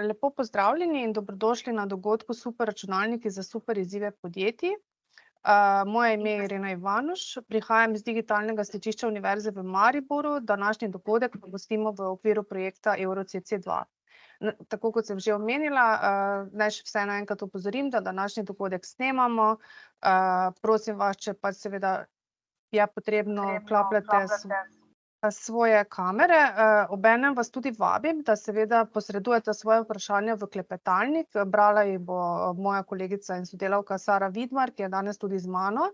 Lepo pozdravljeni in dobrodošli na dogodku Superračunalniki za super izzive podjetij. Moje ime je Irena Ivanuš, prihajam iz digitalnega stičišča Univerze v Mariboru. Današnji dogodek pa gostimo v okviru projekta EuroCC2. Tako kot sem že omenila, naj še vseeno enkrat opozorim, da današnji dogodek snemamo. Prosim vas, če pa seveda je potrebno, klapljate svoje kamere. Obenem vas tudi vabim, da seveda posredujete svoje vprašanja v klepetalnik. Brala jih bo moja kolegica in sodelavka Sara Vidmar, ki je danes tudi z mano.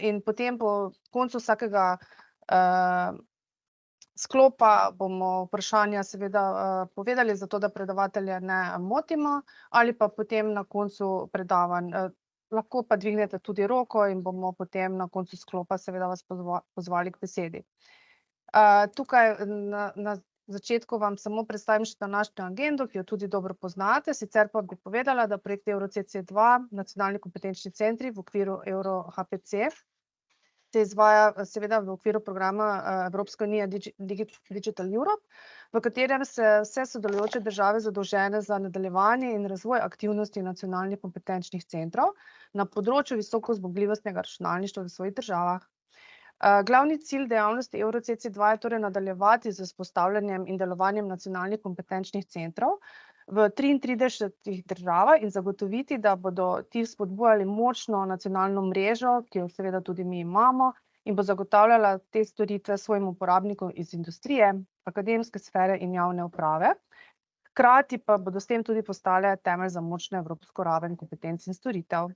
In potem po koncu vsakega sklopa bomo vprašanja seveda povedali, zato da predavatelje ne motimo, ali pa potem na koncu predavanj. Lahko pa dvignete tudi roko in bomo potem na koncu sklopa seveda vas pozvali k besedi. Tukaj na začetku vam samo predstavim še današnjo agendo, ki jo tudi dobro poznate. Sicer pa bi povedala, da projekt EuroCC2, nacionalni kompetenčni centri v okviru EuroHPC, se izvaja seveda v okviru programa Evropske unije Digital Europe, v katerem se vse sodelujoče države zadolžene za nadaljevanje in razvoj aktivnosti nacionalnih kompetenčnih centrov na področju visokozmogljivostnega računalništva v svojih državah. Glavni cilj dejavnosti EuroCC2 je torej nadaljevati z vzpostavljanjem in delovanjem nacionalnih kompetenčnih centrov v 33 državah in zagotoviti, da bodo ti spodbujali močno nacionalno mrežo, ki jo seveda tudi mi imamo, in bo zagotavljala te storitve svojim uporabnikom iz industrije, akademske sfere in javne uprave. Hkrati pa bodo s tem tudi postale temelj za močno evropsko raven kompetenc in storitev.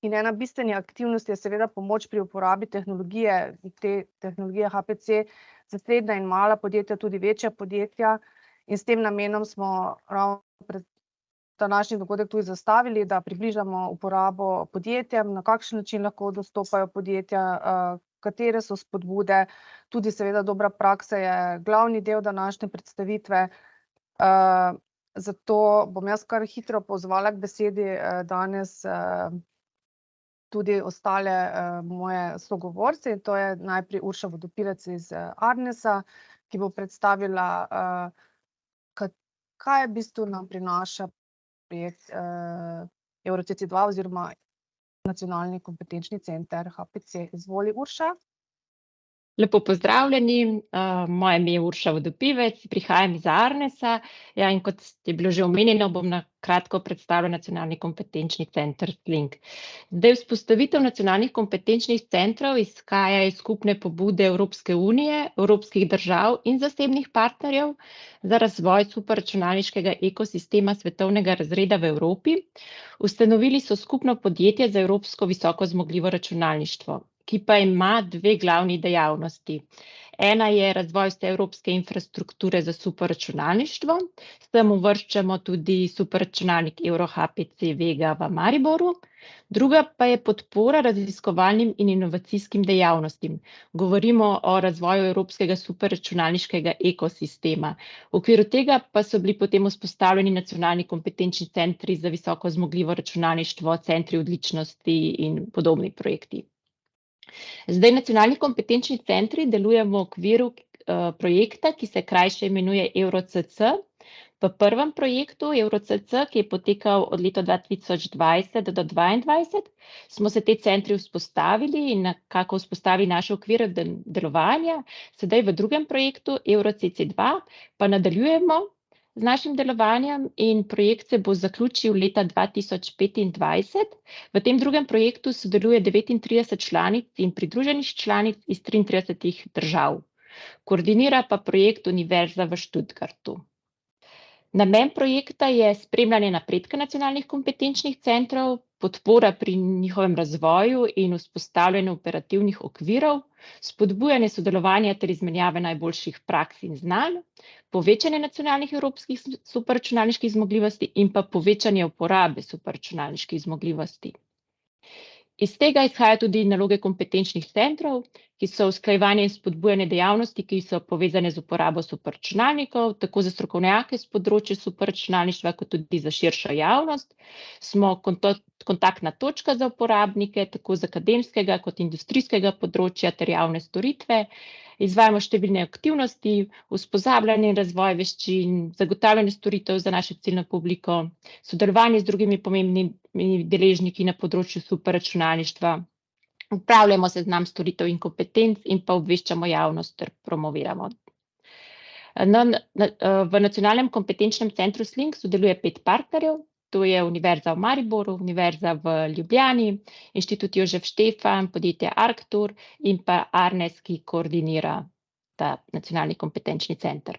In ena bistvenih aktivnosti je seveda pomoč pri uporabi tehnologije, te tehnologije HPC za srednja in mala podjetja, tudi večja podjetja. In s tem namenom smo ravno pred današnji dogodek tudi zastavili, da približamo uporabo podjetjem, na kakšen način lahko dostopajo podjetja, katere so spodbude. Tudi seveda dobra praksa je glavni del današnje predstavitve. Zato bom jaz kar hitro pozvala k besedi danes tudi ostale moje sogovorce, in to je najprej Urša Vodopivec iz Arnesa, ki bo predstavila, kaj v bistvu nam prinaša projekt EuroCC2 oziroma nacionalni kompetenčni center HPC. Izvoli, Urša. Lepo pozdravljeni, moje ime je Urša Vodopivec, prihajam iz Arnesa. Ja, in kot je bilo že omenjeno, bom na kratko predstavila nacionalni kompetenčni center Slink. Zdaj, vzpostavitev nacionalnih kompetenčnih centrov izhaja iz skupne pobude Evropske unije, evropskih držav in zasebnih partnerjev za razvoj superračunalniškega ekosistema svetovnega razreda v Evropi. Ustanovili so skupno podjetje za evropsko visokozmogljivo računalništvo, ki pa ima dve glavni dejavnosti. Ena je razvoj vseevropske infrastrukture za superračunalništvo, s tem uvrščamo tudi superračunalnik EuroHPC Vega v Mariboru. Druga pa je podpora raziskovalnim in inovacijskim dejavnostim. Govorimo o razvoju evropskega superračunalniškega ekosistema. V okviru tega pa so bili potem vzpostavljeni nacionalni kompetenčni centri za visokozmogljivo računalništvo, centri odličnosti in podobni projekti. Zdaj, nacionalni kompetenčni centri delujemo v okviru projekta, ki se krajše imenuje EuroCC. V prvem projektu EuroCC, ki je potekal od leta 2020 do 2022, smo se te centri vzpostavili in nekako vzpostavili naše okvire delovanja. Sedaj v drugem projektu EuroCC2 pa nadaljujemo z našim delovanjem in projekt se bo zaključil leta 2025. V tem drugem projektu sodeluje 39 članic in pridruženih članic iz 33 držav. Koordinira pa projekt Univerza v Stuttgartu. Namen projekta je spremljanje napredka nacionalnih kompetenčnih centrov, podpora pri njihovem razvoju in vzpostavljanju operativnih okvirov, spodbujanje sodelovanja ter izmenjave najboljših praks in znanj, povečanje nacionalnih evropskih superračunalniških zmogljivosti in pa povečanje uporabe superračunalniških zmogljivosti. Iz tega izhaja tudi naloge kompetenčnih centrov, ki so usklajevanje in spodbujanje dejavnosti, ki so povezane z uporabo superračunalnikov, tako za strokovnjake s področja superračunalništva, kot tudi za širšo javnost. Smo kontaktna točka za uporabnike, tako z akademskega kot industrijskega področja ter javne storitve. Izvajamo številne aktivnosti, usposabljanje in razvoj veščin, zagotavljanje storitev za našo ciljno publiko, sodelovanje z drugimi pomembnimi deležniki na področju superračunalništva. Upravljamo seznam storitev in kompetenc in pa obveščamo javnost ter promoviramo. V Nacionalnem kompetenčnem centru Slink sodeluje 5 partnerjev. To je Univerza v Mariboru, Univerza v Ljubljani, Inštitut Jožef Štefan, podjetje Arctur in pa Arnes, ki koordinira ta Nacionalni kompetenčni center.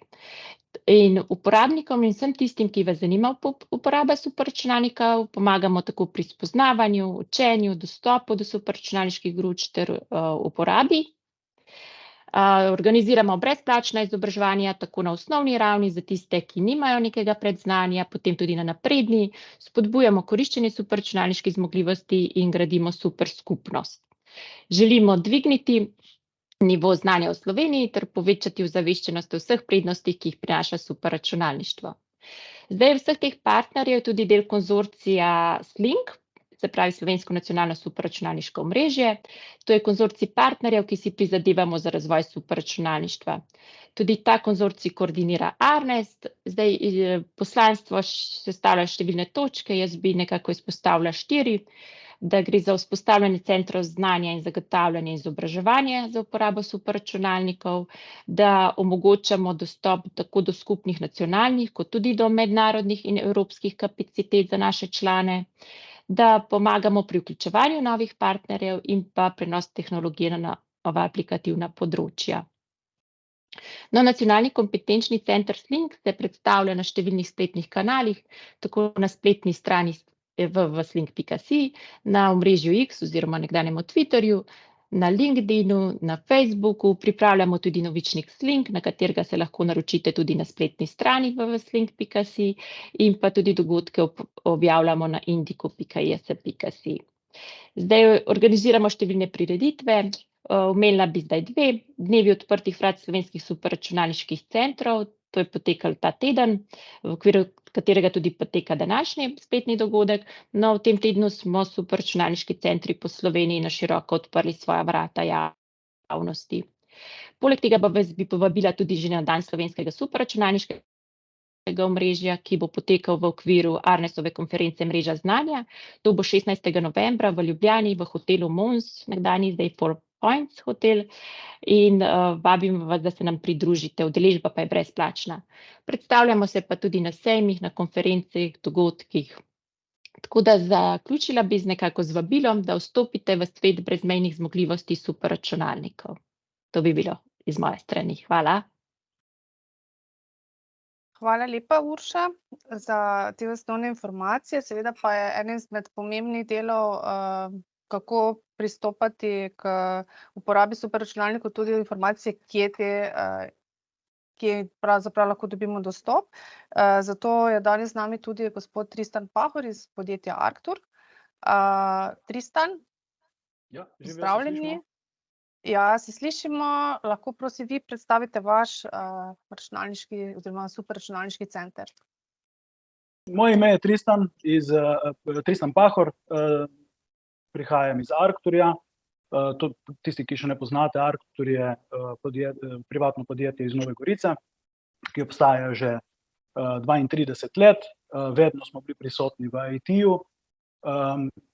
In uporabnikom in vsem tistim, ki vas zanima uporaba superračunalnikov, pomagamo tako pri spoznavanju, učenju, dostopu do superračunalniških gruč ter uporabi. Organiziramo brezplačna izobraževanja tako na osnovni ravni za tiste, ki nimajo nekega predznanja, potem tudi na napredni, spodbujamo koriščenje superračunalniških zmogljivosti in gradimo super skupnost. Želimo dvigniti nivo znanja v Sloveniji ter povečati ozaveščenost o vseh prednostih, ki jih prinaša superračunalništvo. Zdaj vseh teh partnerjev je tudi del konzorcija Slink, se pravi Slovensko nacionalno superračunalniško omrežje. To je konzorcij partnerjev, ki si prizadevamo za razvoj superračunalništva. Tudi ta konzorcij koordinira Arnes. Zdaj poslanstvo sestavlja številne točke, jaz bi nekako izpostavila 4, da gre za vzpostavljanje centrov znanja in zagotavljanje izobraževanja za uporabo superračunalnikov, da omogočamo dostop tako do skupnih nacionalnih, kot tudi do mednarodnih in evropskih kapacitet za naše člane, da pomagamo pri vključevanju novih partnerjev in pa prenos tehnologije na nova aplikativna področja. Nacionalni kompetenčni center Slink se predstavlja na številnih spletnih kanalih, tako na spletni strani www.slink.si, na omrežju X oziroma nekdanjemu Twitterju, na LinkedInu, na Facebooku, pripravljamo tudi novičnik Slink, na katerega se lahko naročite tudi na spletni strani www.slink.si in pa tudi dogodke objavljamo na indico.is.si. Zdaj organiziramo številne prireditve, omenila bi zdaj 2, dnevi odprtih vrat slovenskih superračunalniških centrov, to je potekalo ta teden, v okviru katerega tudi poteka današnji spletni dogodek. No, v tem tednu smo superračunalniški centri po Sloveniji na široko odprli svoja vrata javnosti. Poleg tega pa vas bi povabila tudi že na dan slovenskega superračunalniškega omrežja, ki bo potekal v okviru Arnesove konference Mreža znanja. To bo 16. novembra v Ljubljani v hotelu Mons, nekdanji zdaj Four Points hotel, in vabim vas, da se nam pridružite, udeležba pa je brezplačna. Predstavljamo se pa tudi na sejmih, na konferencih, dogodkih. Tako da zaključila bi nekako z vabilom, da vstopite v svet brezmejnih zmogljivosti superračunalnikov. To bi bilo iz moje strani. Hvala. Hvala lepa, Urša, za te osnovne informacije. Seveda pa je eden izmed pomembnih delov, kako pristopati k uporabi superračunalnikov, tudi informacije, kje pravzaprav lahko dobimo dostop. Zato je danes z nami tudi gospod Tristan Pahor iz podjetja Arctur. Tristan, pozdravljeni. Ja, se slišimo. Lahko prosim vi predstavite vaš računalniški oziroma superračunalniški center. Moje ime je Tristan Pahor, prihajam iz Arcturja. Tisti, ki še ne poznate, Arctur je privatno podjetje iz Nove Gorice, ki obstaja že 32 let. Vedno smo bili prisotni v IT-ju.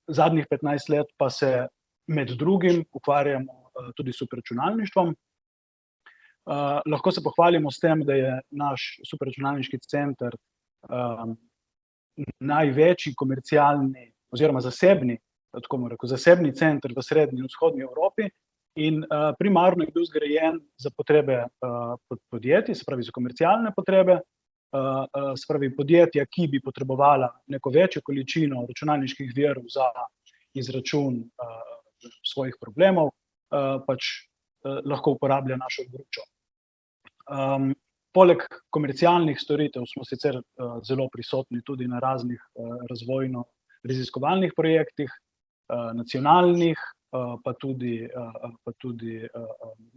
Zadnjih 15 let pa se med drugim ukvarjamo tudi s superračunalništvom. Lahko se pohvalimo s tem, da je naš superračunalniški center največji komercialni oziroma zasebni center v srednji in vzhodni Evropi in primarno je bil zgrajen za potrebe podjetij, se pravi za komercialne potrebe, se pravi podjetja, ki bi potrebovala neko večjo količino računalniških virov za izračun svojih problemov, pač lahko uporablja našo gručo. Poleg komercialnih storitev smo sicer zelo prisotni tudi na raznih razvojno-raziskovalnih projektih, nacionalnih, pa tudi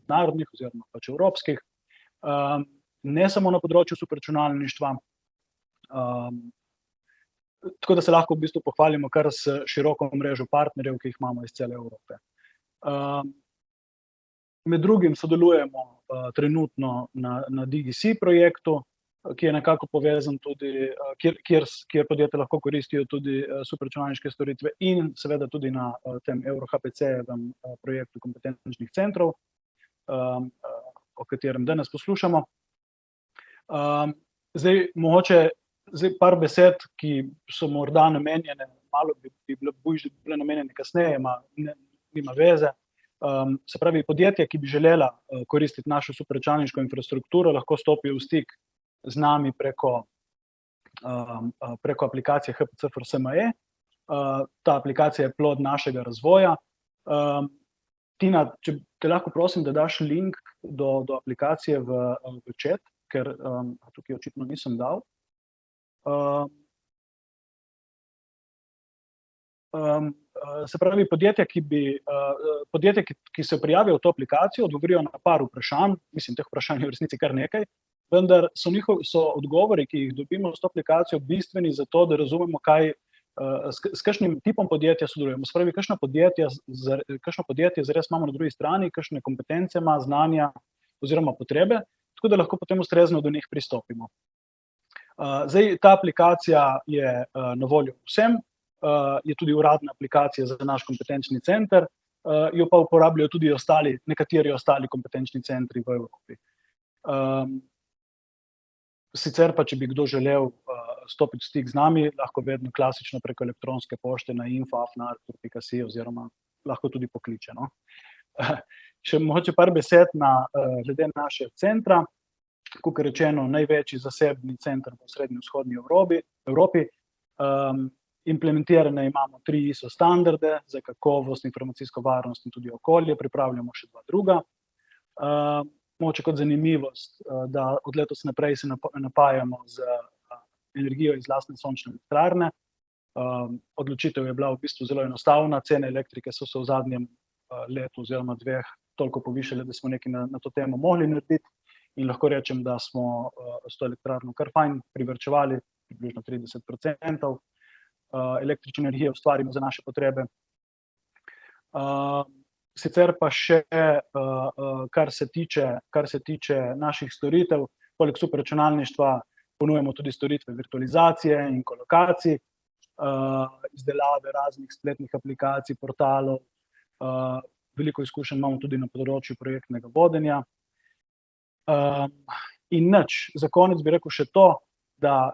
narodnih oziroma pač evropskih, ne samo na področju superračunalništva, tako da se lahko v bistvu pohvalimo kar s široko mrežo partnerjev, ki jih imamo iz cele Evrope. Med drugim sodelujemo trenutno na DigiC projektu, ki je nekako povezan tudi, kjer podjetja lahko koristijo tudi superračunalniške storitve in seveda tudi na tem EuroHPC-jevem projektu kompetenčnih centrov, o katerem danes poslušamo. Zdaj, mogoče par besed, ki so morda namenjene, malo bi bile namenjene kasneje, nima veze. Se pravi, podjetja, ki bi želela koristiti našo superračunalniško infrastrukturo, lahko stopijo v stik z nami preko aplikacije HPC for SME. Ta aplikacija je plod našega razvoja. Tina, če te lahko prosim, da daš link do aplikacije v chat, ker tukaj očitno nisem dal. Se pravi, podjetja, ki se prijavijo v to aplikacijo, odgovorijo na par vprašanj, mislim, teh vprašanj je v resnici kar nekaj, vendar so odgovori, ki jih dobimo s to aplikacijo, bistveni za to, da razumemo, s kakšnim tipom podjetja sodelujemo. Se pravi, kakšno podjetje zares imamo na drugi strani, kakšne kompetence ima, znanja oziroma potrebe, tako da lahko potem ustrezno do njih pristopimo. Zdaj, ta aplikacija je na voljo vsem, je tudi uradna aplikacija za naš kompetenčni center, jo pa uporabljajo tudi nekateri ostali kompetenčni centri v Evropi. Sicer pa, če bi kdo želel stopiti v stik z nami, lahko vedno klasično preko elektronske pošte na info@arctur.si oziroma lahko tudi pokliče. No? Še mogoče par besed glede našega centra. Kakor rečeno, največji zasebni center v srednji in vzhodni Evropi. Implementirane imamo 3 ISO standarde za kakovost, informacijsko varnost in tudi okolje, pripravljamo še 2 druga. Mogoče kot zanimivost, da od letos naprej se napajamo z energijo iz lastne sončne elektrarne. Odločitev je bila v bistvu zelo enostavna, cene elektrike so se v zadnjem letu oziroma 2 toliko povišale, da smo nekaj na to temo mogli narediti in lahko rečem, da smo s to elektrarno kar fajn privarčevali, približno 30%. Električne energije ustvarimo za naše potrebe. Sicer pa še, kar se tiče naših storitev, poleg superračunalništva ponujamo tudi storitve virtualizacije in kolokacij, izdelave raznih spletnih aplikacij, portalov. Veliko izkušenj imamo tudi na področju projektnega vodenja. In za konec bi rekel še to, da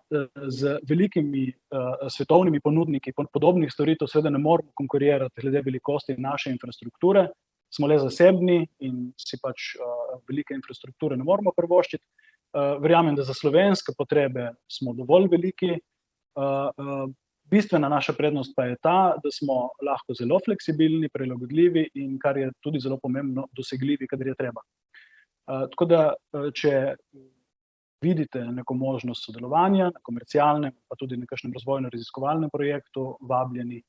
z velikimi svetovnimi ponudniki podobnih storitev seveda ne moremo konkurirati glede velikosti naše infrastrukture. Smo le zasebni in si pač velike infrastrukture ne moremo privoščiti. Verjamem, da za slovenske potrebe smo dovolj veliki. Bistvena naša prednost pa je ta, da smo lahko zelo fleksibilni, prilagodljivi in, kar je tudi zelo pomembno, dosegljivi, kadar je treba. Tako da, če vidite neko možnost sodelovanja na komercialnem, pa tudi na kakšnem razvojno-raziskovalnem projektu, vabljeni,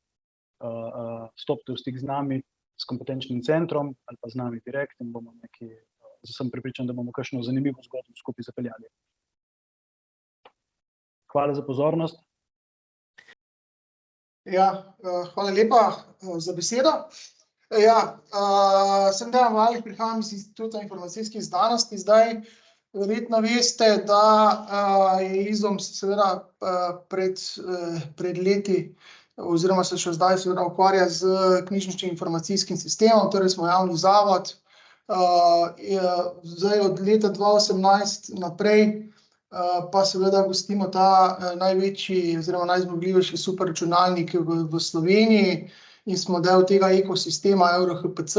stopite v stik z nami, s kompetenčnim centrom ali pa z nami direkt in bomo sem prepričan, da bomo kakšno zanimivo zgodbo skupaj zapeljali. Hvala za pozornost. Ja, hvala lepa za besedo. Ja, sem Dejan Valich, prihajam iz Instituta informacijskih znanosti. Zdaj, verjetno veste, da je IZOM seveda pred leti oziroma se še zdaj seveda ukvarja z knjižničnim informacijskim sistemom, torej smo javni zavod. Zdaj od leta 2018 naprej pa seveda gostimo ta največji oziroma najzmogljivejši superračunalnik v Sloveniji in smo del tega ekosistema EuroHPC.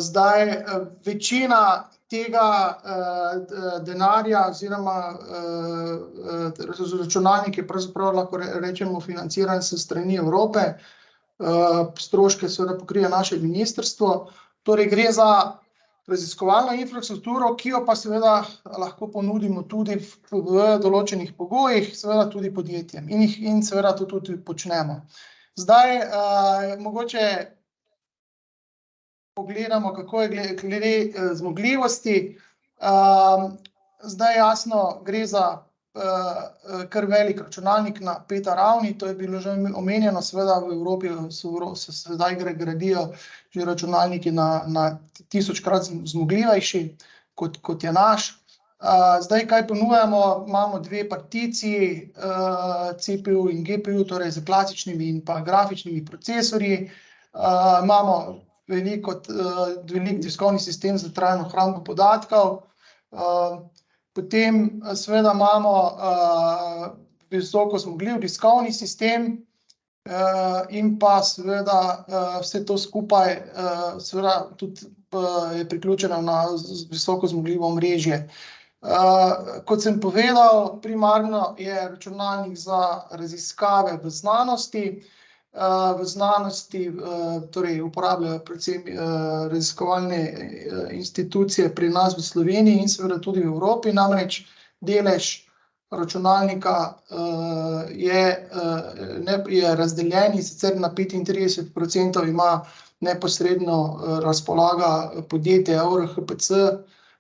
Zdaj večina tega denarja oziroma računalnik je pravzaprav lahko rečemo financiran s strani Evrope. Stroške seveda pokrije naše ministrstvo. Torej gre za raziskovalno infrastrukturo, ki jo pa seveda lahko ponudimo tudi v določenih pogojih, seveda tudi podjetjem in seveda to tudi počnemo. Zdaj, mogoče pogledamo, kako je glede zmogljivosti. Zdaj jasno gre za kar velik računalnik na petaravni, to je bilo že omenjeno, seveda v Evropi se sedaj gradijo že računalniki na 1000-krat zmogljivejši, kot je naš. Zdaj, kaj ponujamo, imamo dve particiji, CPU in GPU, torej z klasičnimi in pa grafičnimi procesorji. Imamo velik diskovni sistem za trajno hrambo podatkov. Potem seveda imamo visoko zmogljiv diskovni sistem in pa seveda vse to skupaj seveda tudi je priključeno na visoko zmogljivo omrežje. Kot sem povedal, primarno je računalnik za raziskave v znanosti. V znanosti torej uporabljajo predvsem raziskovalne institucije pri nas v Sloveniji in seveda tudi v Evropi, namreč delež računalnika je razdeljen, sicer na 35% ima neposredno razpolaga podjetje EUROHPC,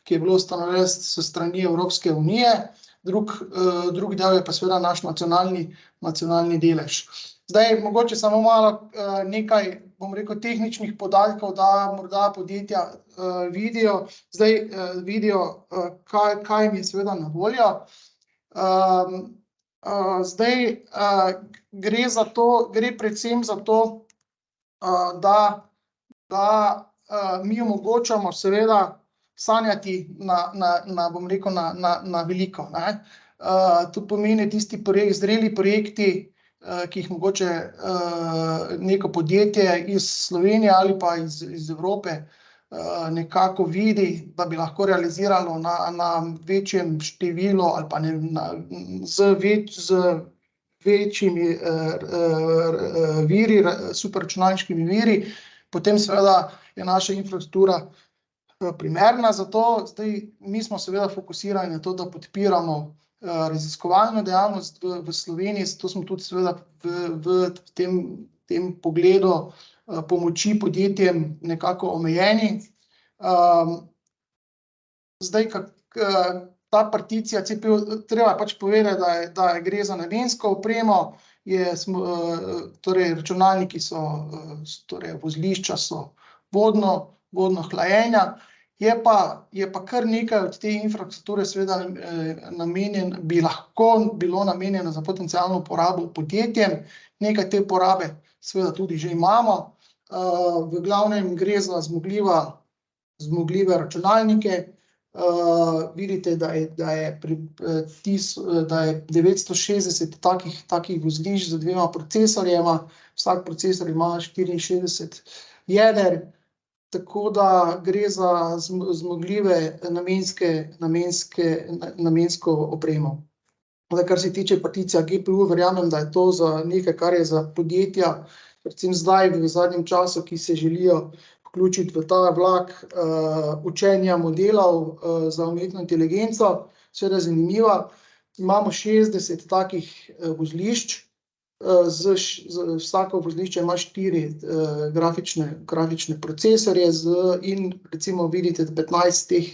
ki je bilo ustanovljeno s strani Evropske unije, drug del je pa seveda naš nacionalni delež. Zdaj, mogoče samo malo nekaj, bom rekel, tehničnih podatkov, da morda podjetja vidijo, kaj jim je seveda na voljo. Zdaj, gre predvsem za to, da mi omogočamo seveda sanjati bom rekel, na veliko. To pomeni tisti zreli projekti, ki jih mogoče neko podjetje iz Slovenije ali pa iz Evrope nekako vidi, da bi lahko realiziralo na večjem številu ali pa z večjimi viri, superračunalniškimi viri, potem seveda je naša infrastruktura primerna za to. Zdaj, mi smo seveda fokusirani na to, da podpiramo raziskovalno dejavnost v Sloveniji, zato smo tudi seveda v tem pogledu pomoči podjetjem nekako omejeni. Zdaj, ta particija CPU, treba pač povedati, da gre za namensko opremo, torej računalniki torej vozlišča so vodno hlajenja. Je pa kar nekaj od te infrastrukture seveda bi lahko bilo namenjeno za potencialno uporabo podjetjem. Nekaj te porabe seveda tudi že imamo. V glavnem gre za zmogljive računalnike. Vidite, da je 960 takih vozlišč z dvema procesorjema. Vsak procesor ima 64 jeder. Tako da gre za zmogljive namensko opremo. Kar se tiče particija GPU, verjamem, da je to za nekaj, kar je za podjetja, predvsem zdaj v zadnjem času, ki se želijo vključiti v ta vlak učenja modelov za umetno inteligenco, seveda zanimiva. Imamo 60 takih vozlišč. Vsako vozlišče ima 4 grafične procesorje in recimo vidite, da 15 teh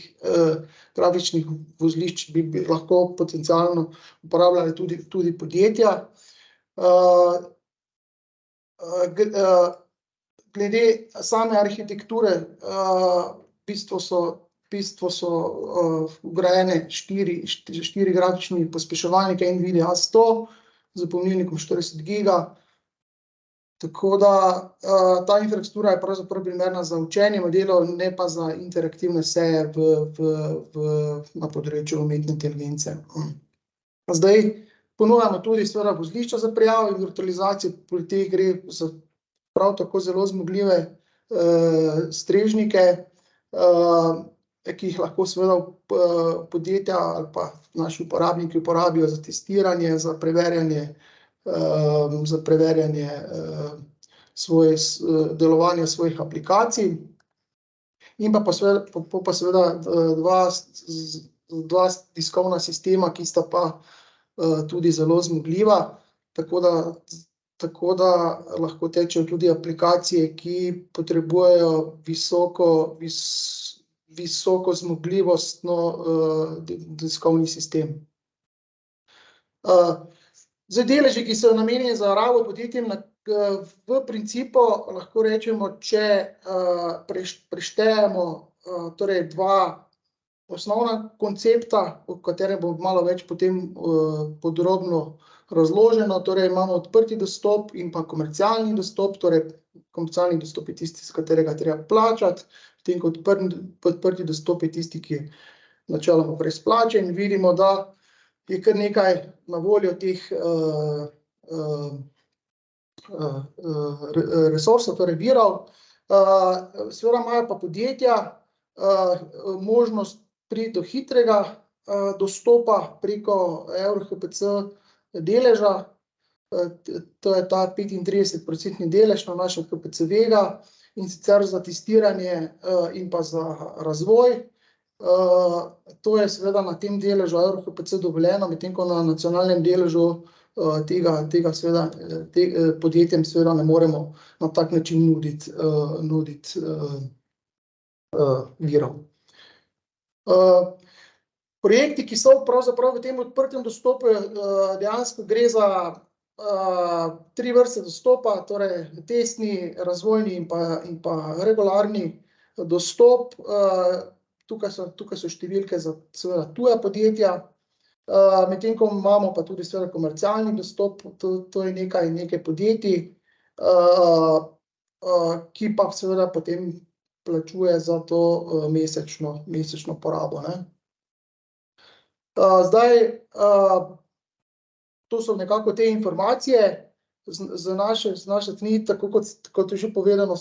grafičnih vozlišč bi lahko potencialno uporabljali tudi podjetja. Glede same arhitekture, v bistvu so vgrajene 4 grafični pospeševalniki NVIDIA A100, z pomnilnikom 40 giga, tako da ta infrastruktura je pravzaprav primerna za učenje modelov, ne pa za interaktivne seje na področju umetne inteligence. Zdaj, ponujamo tudi seveda vozlišča za prijavo in virtualizacijo, pri teh gre za prav tako zelo zmogljive strežnike, ki jih lahko seveda podjetja ali pa naši uporabniki uporabijo za testiranje, za preverjanje delovanja svojih aplikacij. In pa seveda dva diskovna sistema, ki sta pa tudi zelo zmogljiva, tako da lahko tečejo tudi aplikacije, ki potrebujejo visoko zmogljivostno diskovni sistem. Zdaj deleži, ki so namenjeni za rabo podjetjem, v principu lahko rečemo, če preštejemo torej dva osnovna koncepta, o katerem bo malo več potem podrobno razloženo, torej imamo odprti dostop in pa komercialni dostop, torej komercialni dostop je tisti, z katerega treba plačati, potem kot odprti dostop je tisti, ki je načeloma brezplačen. Vidimo, da je kar nekaj na voljo teh resursov, torej virov. Seveda imajo pa podjetja možnost priti do hitrega dostopa preko EUROHPC deleža. To je ta 35% delež na našem HPC Vega, in sicer za testiranje in pa za razvoj. To je seveda na tem deležu EUROHPC dovoljeno, medtem ko na nacionalnem deležu tega seveda podjetjem seveda ne moremo na tak način nuditi virov. Projekti, ki so pravzaprav v tem odprtem dostopu, dejansko gre za tri vrste dostopa, torej testni, razvojni in pa regularni dostop. Tukaj so številke za seveda tuja podjetja, medtem ko imamo pa tudi seveda komercialni dostop, to je nekaj podjetij, ki pa seveda potem plačuje za to mesečno porabo, ne. Zdaj, to so nekako te informacije z naše strani, tako kot je že povedano,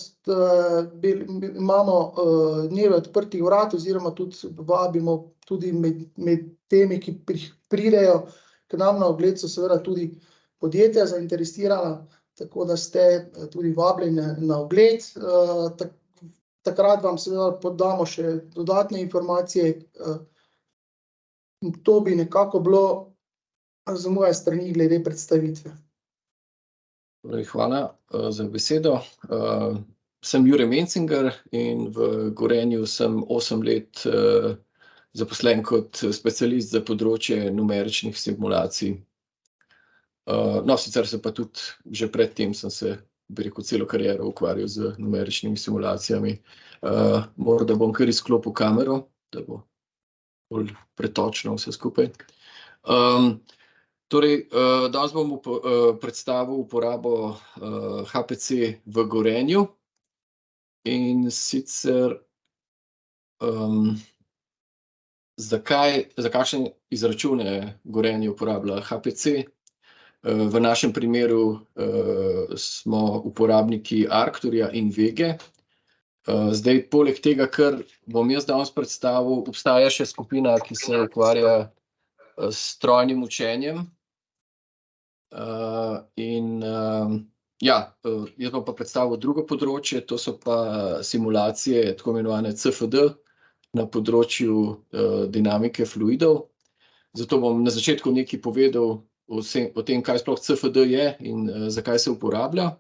imamo dneve odprtih vrat oziroma tudi vabimo tudi med temi, ki pridejo k nam na ogled, so seveda tudi podjetja zainteresirana, tako da ste tudi vabljeni na ogled. Takrat vam seveda podamo še dodatne informacije. To bi nekako bilo z moje strani glede predstavitve. Hvala za besedo. Sem Jure Mencinger in v Gorenju sem 8 let zaposlen kot specialist za področje numeričnih simulacij. No, sicer se pa tudi že pred tem sem se, bi rekel, celo kariero ukvarjal z numeričnimi simulacijami. Morda bom kar izklopil kamero, da bo bolj pretočno vse skupaj. Torej, danes bom predstavil uporabo HPC v Gorenju in sicer za kakšne izračune Gorenje uporablja HPC. V našem primeru smo uporabniki Arcturja in Vege. Zdaj, poleg tega, kar bom jaz danes predstavil, obstaja še skupina, ki se ukvarja s strojnim učenjem. Jaz bom pa predstavil drugo področje, to so pa simulacije, tako imenovane CFD, na področju dinamike fluidov. Zato bom na začetku nekaj povedal o tem, kaj sploh CFD je in zakaj se uporablja.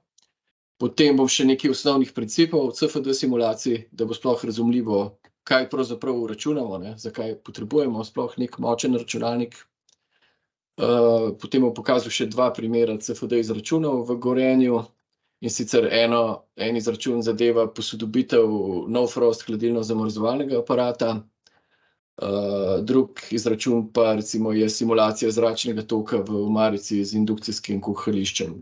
Potem bom še nekaj osnovnih principov CFD simulacij, da bo sploh razumljivo, kaj pravzaprav računamo, ne, zakaj potrebujemo sploh nek močen računalnik. Potem bom pokazal še dva primera CFD izračunov v Gorenju, in sicer en izračun zadeva posodobitev no-frost hladilno-zamrzovalnega aparata, drug izračun pa recimo je simulacija zračnega toka v omarici z indukcijskim kuhališčem.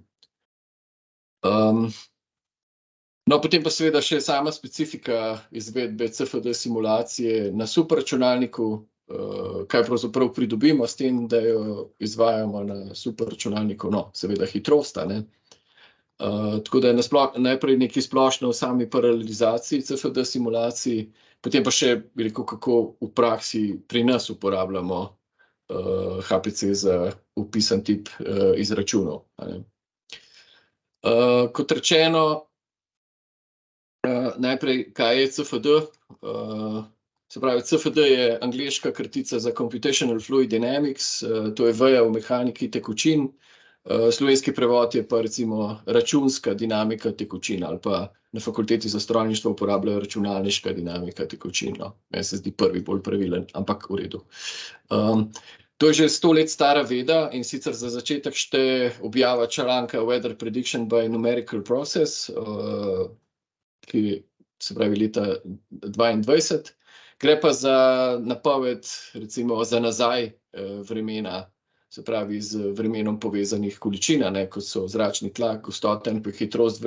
No, potem pa seveda še sama specifika izvedbe CFD simulacije na superračunalniku, kaj pravzaprav pridobimo s tem, da jo izvajamo na superračunalniku, no, seveda hitrost, ne. Tako da najprej nekaj splošno o sami paralelizaciji CFD simulacij, potem pa še, bi rekel, kako v praksi pri nas uporabljamo HPC za vpisan tip izračunov, ne. Kot rečeno, najprej, kaj je CFD? Se pravi, CFD je angleška kratica za Computational Fluid Dynamics, to je veja v mehaniki tekočin. Slovenski prevod je pa recimo računska dinamika tekočin, ali pa na fakulteti za strojništvo uporabljajo računalniška dinamika tekočin, no. Meni se zdi prvi bolj pravilen, ampak v redu. To je že 100 let stara veda in sicer za začetek šteje objava članka Weather Prediction by Numerical Process, ki se pravi leta 2022. Gre pa za napoved, recimo za nazaj vremena, se pravi z vremenom povezanih količin, kot so zračni tlak, gostota in hitrost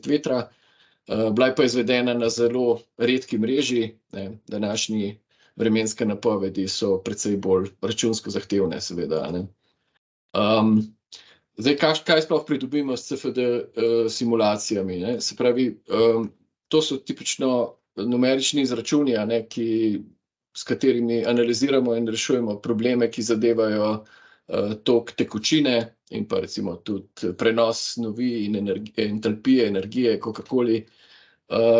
vetra. Bila je pa izvedena na zelo redki mreži, današnji vremenske napovedi so precej bolj računsko zahtevne, seveda. Zdaj, kaj sploh pridobimo s CFD simulacijami? Se pravi, to so tipično numerični izračuni, s katerimi analiziramo in rešujemo probleme, ki zadevajo tok tekočine in pa recimo tudi prenos snovi in entalpije, energije, kakorkoli.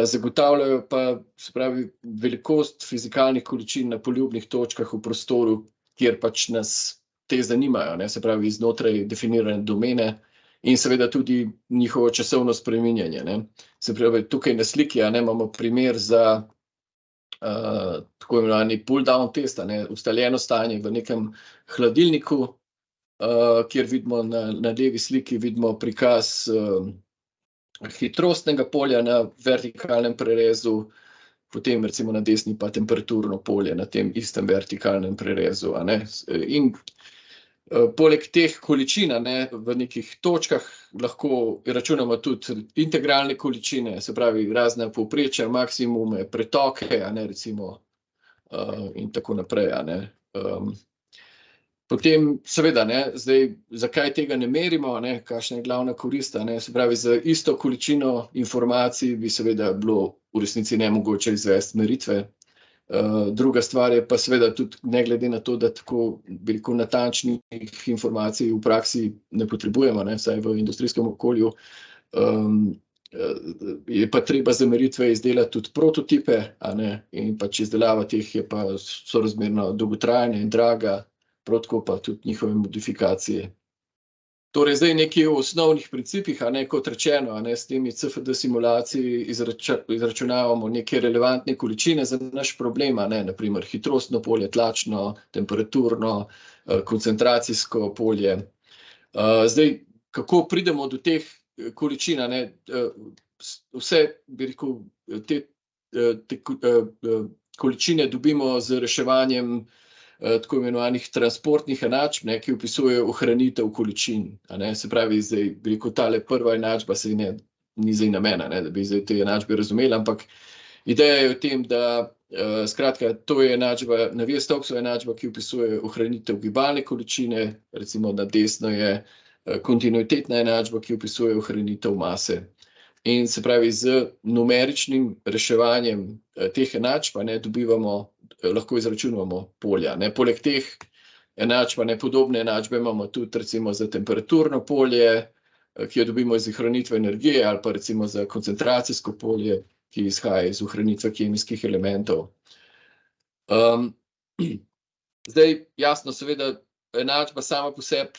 Zagotavljajo pa, se pravi, velikost fizikalnih količin na poljubnih točkah v prostoru, kjer pač nas te zanimajo, se pravi znotraj definirane domene in seveda tudi njihovo časovno spreminjanje. Se pravi, tukaj na sliki imamo primer za tako imenovani pull-down test, ustaljeno stanje v nekem hladilniku, kjer vidimo na levi sliki vidimo prikaz hitrostnega polja na vertikalnem prerezu, potem recimo na desni pa temperaturno polje na tem istem vertikalnem prerezu. In poleg teh količin v nekih točkah lahko računamo tudi integralne količine, se pravi razne povprečja, maksimume, pretoke, recimo in tako naprej. Potem seveda, zdaj, zakaj tega ne merimo, kakšna je glavna korist, se pravi, za isto količino informacij bi seveda bilo v resnici nemogoče izvesti meritve. Druga stvar je pa seveda tudi, ne glede na to, da tako veliko natančnih informacij v praksi ne potrebujemo, vsaj v industrijskem okolju, je pa treba za meritve izdelati tudi prototipe, in pač izdelava teh je pa sorazmerno dolgotrajna in draga, prav tako pa tudi njihove modifikacije. Torej, zdaj nekaj o osnovnih principih, kot rečeno, s temi CFD simulaciji izračunavamo neke relevantne količine za naš problem, naprimer hitrostno polje, tlačno, temperaturno, koncentracijsko polje. Zdaj, kako pridemo do teh količin, vse, bi rekel, te količine dobimo z reševanjem tako imenovanih transportnih enačb, ki opisujejo ohranitev količin. Se pravi, zdaj, bi rekel, tale prva enačba se ni zdaj namena, da bi zdaj te enačbe razumeli, ampak ideja je v tem, da skratka, to je enačba, Navier-Stokesova enačba, ki opisuje ohranitev gibalne količine, recimo na desno je kontinuitetna enačba, ki opisuje ohranitev mase. In se pravi, z numeričnim reševanjem teh enačb dobivamo, lahko izračunamo polja. Poleg teh enačb, podobne enačbe imamo tudi recimo za temperaturno polje, ki jo dobimo iz ohranitve energije, ali pa recimo za koncentracijsko polje, ki izhaja iz ohranitve kemijskih elementov. Zdaj, jasno, seveda, enačba sama po sebi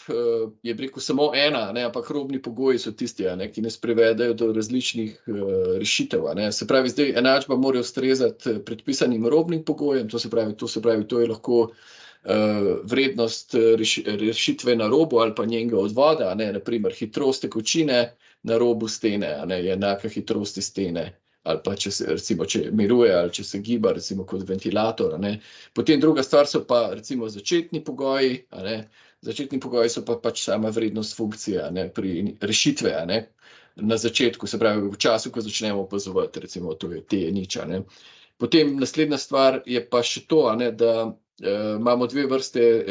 je, bi rekel, samo ena, ampak robni pogoji so tisti, ki nas privedejo do različnih rešitev. Se pravi, zdaj enačba mora ustrezati predpisanim robnim pogojem, to se pravi, to je lahko vrednost rešitve na robu ali pa njenega odvoda, naprimer hitrost tekočine na robu stene, je enaka hitrosti stene, ali pa recimo, če miruje ali če se giba, recimo kot ventilator. Potem druga stvar so pa recimo začetni pogoji. Začetni pogoji so pa pač sama vrednost funkcije pri rešitve na začetku, se pravi v času, ko začnemo opazovati, recimo to je T(nič). Potem naslednja stvar je pa še to, da imamo dve vrste,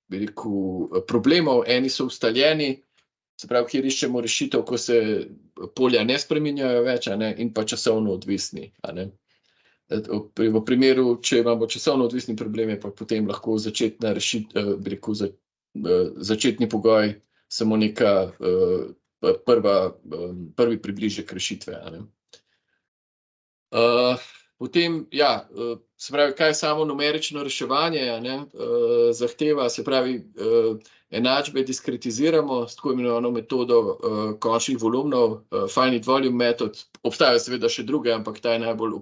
bi rekel, problemov. Eni so ustaljeni, se pravi, kjer iščemo rešitev, ko se polja ne spreminjajo več, in pa časovno odvisni. V primeru, če imamo časovno odvisni problem, je pa potem lahko začetna rešitev, bi rekel, začetni pogoj samo neka prvi približek rešitve. Potem, se pravi, kaj je samo numerično reševanje zahteva, se pravi, enačbe diskretiziramo s tako imenovano metodo končnih volumnov, finite volume method. Obstajajo seveda še druge, ampak ta je najbolj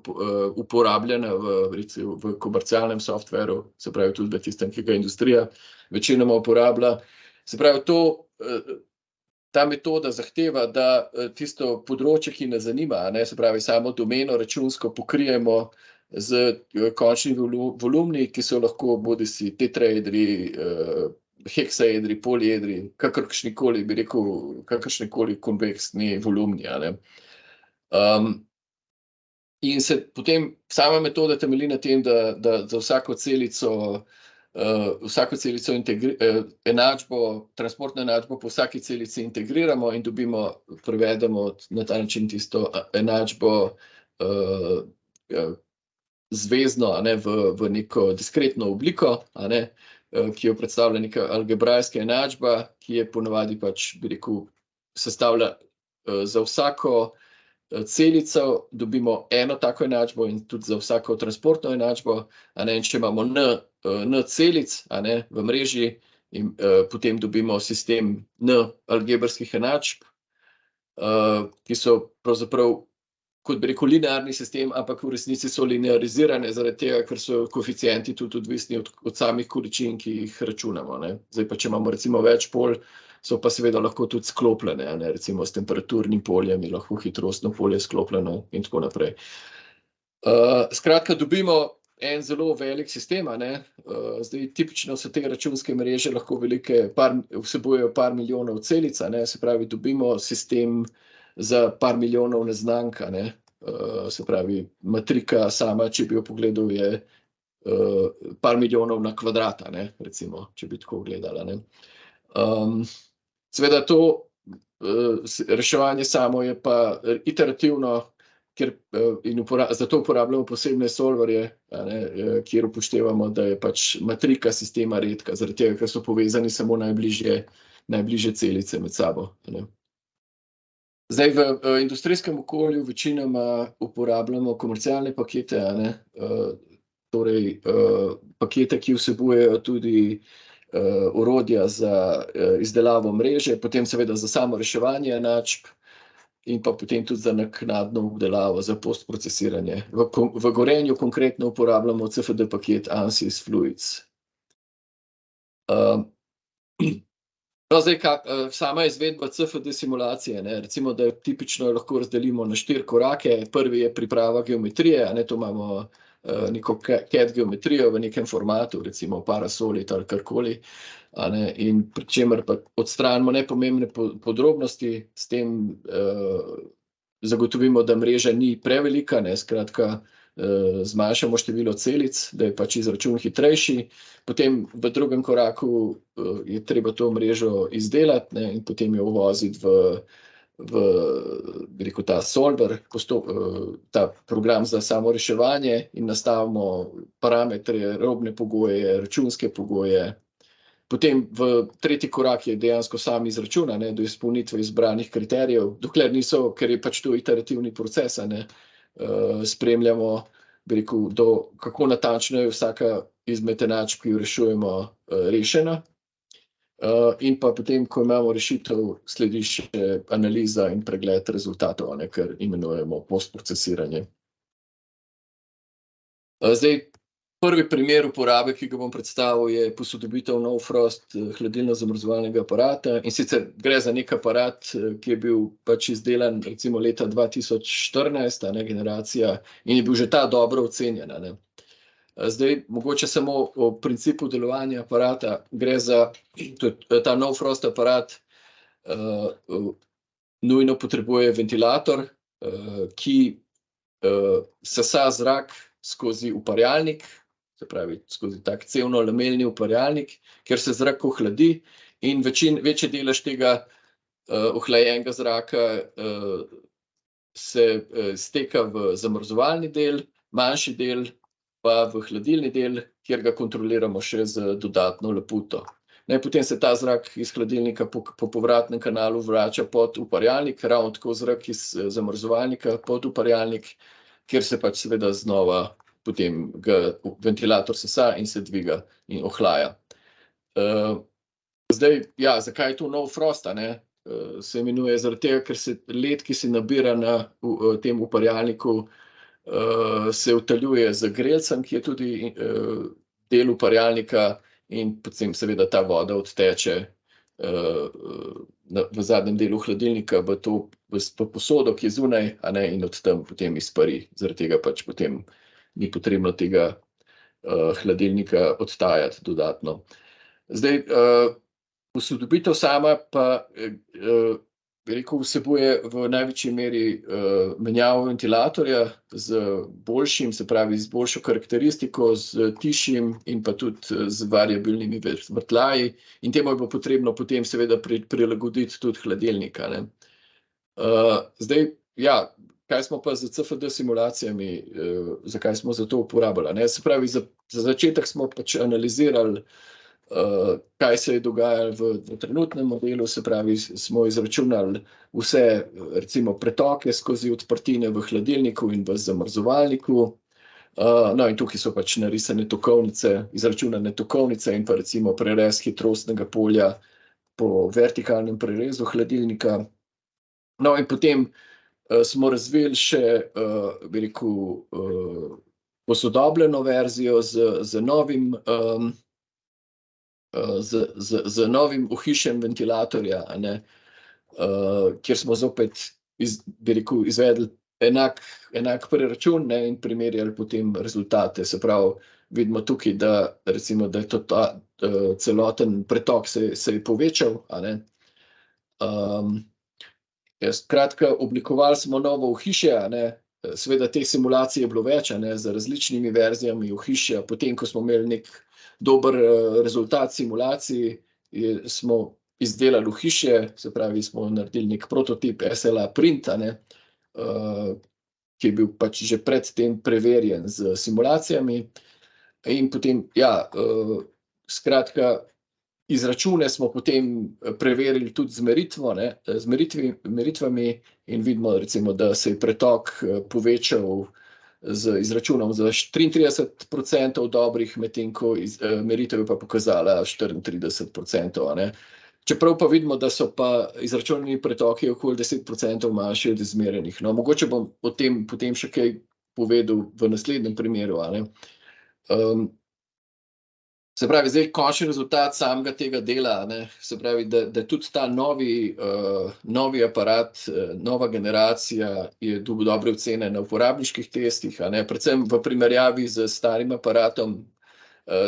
uporabljena v komercialnem softveru, se pravi tudi v tistem, ki ga industrija večinoma uporablja. Se pravi, ta metoda zahteva, da tisto področje, ki nas zanima, se pravi samo domeno računsko pokrijemo z končnimi volumni, ki so lahko bodisi tetraedri, heksaedri, poliedri, kakršnikoli, bi rekel, kakršnikoli konveksni volumni. In se potem sama metoda temelji na tem, da za vsako celico enačbo, transportno enačbo po vsaki celici integriramo in prevedemo na ta način tisto enačbo zvezno, v neko diskretno obliko, ki jo predstavlja neka algebrajska enačba, ki je ponavadi pač, bi rekel, sestavlja za vsako celico, dobimo eno tako enačbo in tudi za vsako transportno enačbo, in če imamo n celic, v mreži, in potem dobimo sistem n algebrskih enačb, ki so pravzaprav, kot bi rekel, linearni sistem, ampak v resnici so linearizirane zaradi tega, ker so koeficienti tudi odvisni od samih količin, ki jih računamo. Zdaj pa, če imamo recimo več polj, so pa seveda lahko tudi sklopljene, recimo s temperaturnim poljem je lahko hitrostno polje sklopljeno in tako naprej. Skratka, dobimo en zelo velik sistem, zdaj tipično so te računske mreže lahko velike, vsebujejo par milijonov celic, se pravi, dobimo sistem za par milijonov neznank, se pravi, matrika sama, če bi jo pogledal, je par milijonov na kvadrat, recimo, če bi tako gledala. Seveda to reševanje samo je pa iterativno, zato uporabljamo posebne solverje, kjer upoštevamo, da je pač matrika sistema redka, zaradi tega, ker so povezani samo najbližje celice med sabo. Zdaj, v industrijskem okolju večinoma uporabljamo komercialne pakete, torej pakete, ki vsebujejo tudi orodja za izdelavo mreže, potem seveda za samo reševanje enačb in pa potem tudi za naknadno obdelavo, za postprocesiranje. V Gorenju konkretno uporabljamo CFD paket ANSYS Fluids. Zdaj, sama izvedba CFD simulacije, recimo, da tipično lahko razdelimo na 4 korake. Prvi je priprava geometrije, to imamo neko CAD geometrijo v nekem formatu, recimo Parasolid ali karkoli, in pri čemer pa odstranimo nepomembne podrobnosti, s tem zagotovimo, da mreža ni prevelika, skratka, zmanjšamo število celic, da je pač izračun hitrejši. Potem v drugem koraku je treba to mrežo izdelati in potem jo uvoziti bi rekel, ta solver, ta program za samo reševanje in nastavimo parametre, robne pogoje, računske pogoje. Potem v tretji korak je dejansko sam izračun, do izpolnitve izbranih kriterijev, dokler niso, ker je pač to iterativni proces, spremljamo, bi rekel, kako natančno je vsaka izmed enačb, ki jo rešujemo, rešena. In pa potem, ko imamo rešitev, sledi še analiza in pregled rezultatov, kar imenujemo postprocesiranje. Zdaj, prvi primer uporabe, ki ga bom predstavil, je posodobitev No-Frost hladilno-zamrzovalnega aparata. In sicer gre za nek aparat, ki je bil pač izdelan recimo leta 2014, generacija, in je bil že ta dobro ocenjen. Zdaj, mogoče samo o principu delovanja aparata. Gre za ta No-Frost aparat, nujno potrebuje ventilator, ki sesa zrak skozi uparjalnik, se pravi, skozi tak cevno-lamelni uparjalnik, kjer se zrak ohladi in večji delež tega ohlajenega zraka se steka v zamrzovalni del, manjši del pa v hladilni del, kjer ga kontroliramo še z dodatno leputo. Potem se ta zrak iz hladilnika po povratnem kanalu vrača pod uparjalnik, ravno tako zrak iz zamrzovalnika pod uparjalnik, kjer se pač seveda znova potem ga ventilator sesa in se dviga in ohlaja. Zdaj, ja, zakaj je to no frost, a ne? Se imenuje zaradi tega, ker se led, ki se nabira na tem uparjalniku, se utaljuje z grelcem, ki je tudi del uparjalnika, in potem seveda ta voda odteče v zadnjem delu hladilnika v posodo, ki je zunaj, a ne, in od tam potem izpari. Zaradi tega pač potem ni potrebno tega hladilnika odtajati dodatno. Zdaj, posodobitev sama pa, bi rekel, vsebuje v največji meri menjavo ventilatorja z boljšim, se pravi z boljšo karakteristiko, z tišjim in pa tudi z variabilnimi vrtljaji, in temu je bo potrebno potem seveda prilagoditi tudi hladilnika, ne. Zdaj, ja, kaj smo pa z CFD simulacijami, zakaj smo za to uporabljali, ne? Se pravi, za začetek smo pač analizirali, kaj se je dogajalo v trenutnem modelu, se pravi, smo izračunali vse, recimo, pretoke skozi odprtine v hladilniku in v zamrzovalniku. No, in tukaj so pač narisane tokovnice, izračunane tokovnice in pa recimo prerez hitrostnega polja po vertikalnem prerezu hladilnika. No, in potem smo razvili še, bi rekel, posodobljeno verzijo z novim z novim ohišjem ventilatorja, a ne, kjer smo zopet bi rekel, izvedli enak preračun, ne, in primerjali potem rezultate. Se pravi, vidimo tukaj, da recimo, da je to ta celoten pretok se je povečal, a ne. Skratka, oblikovali smo novo ohišje, a ne. Seveda teh simulacij je bilo več, a ne, z različnimi verzijami ohišja. Potem, ko smo imeli nek dober rezultat simulacij, smo izdelali ohišje, se pravi, smo naredili nek prototip SLA print, a ne, ki je bil pač že pred tem preverjen z simulacijami. In potem, ja, skratka, izračune smo potem preverili tudi z meritvami in vidimo, recimo, da se je pretok povečal z izračunom za 33% dobrih, medtem ko meritev je pa pokazala 34%, a ne. Čeprav pa vidimo, da so pa izračunani pretoki okoli 10% manjši od izmerjenih. No, mogoče bom o tem potem še kaj povedal v naslednjem primeru, a ne. Se pravi, zdaj končni rezultat samega tega dela, ne, se pravi, da tudi ta novi aparat, nova generacija je dobil dobre ocene na uporabniških testih, a ne, predvsem v primerjavi s starim aparatom,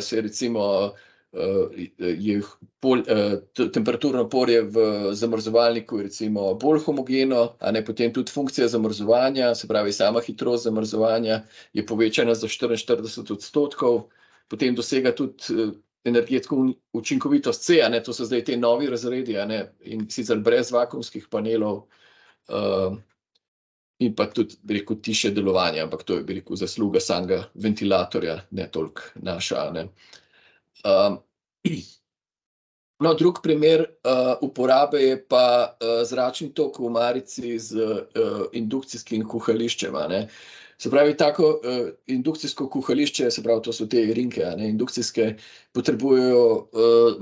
se recimo temperaturno polje v zamrzovalniku je recimo bolj homogeno, a ne, potem tudi funkcija zamrzovanja, se pravi, sama hitrost zamrzovanja je povečana za 44%, potem dosega tudi energetsko učinkovitost C, a ne, to so zdaj te novi razredi, a ne, in sicer brez vakuumskih panelov, in pa tudi, bi rekel, tišje delovanje, ampak to je, bi rekel, zasluga samega ventilatorja, ne toliko naša, a ne. No, drug primer uporabe je pa zračni tok v omarici z indukcijskim kuhališčem, a ne. Se pravi, tako indukcijsko kuhališče, se pravi, to so te rinke, a ne, indukcijske, potrebujejo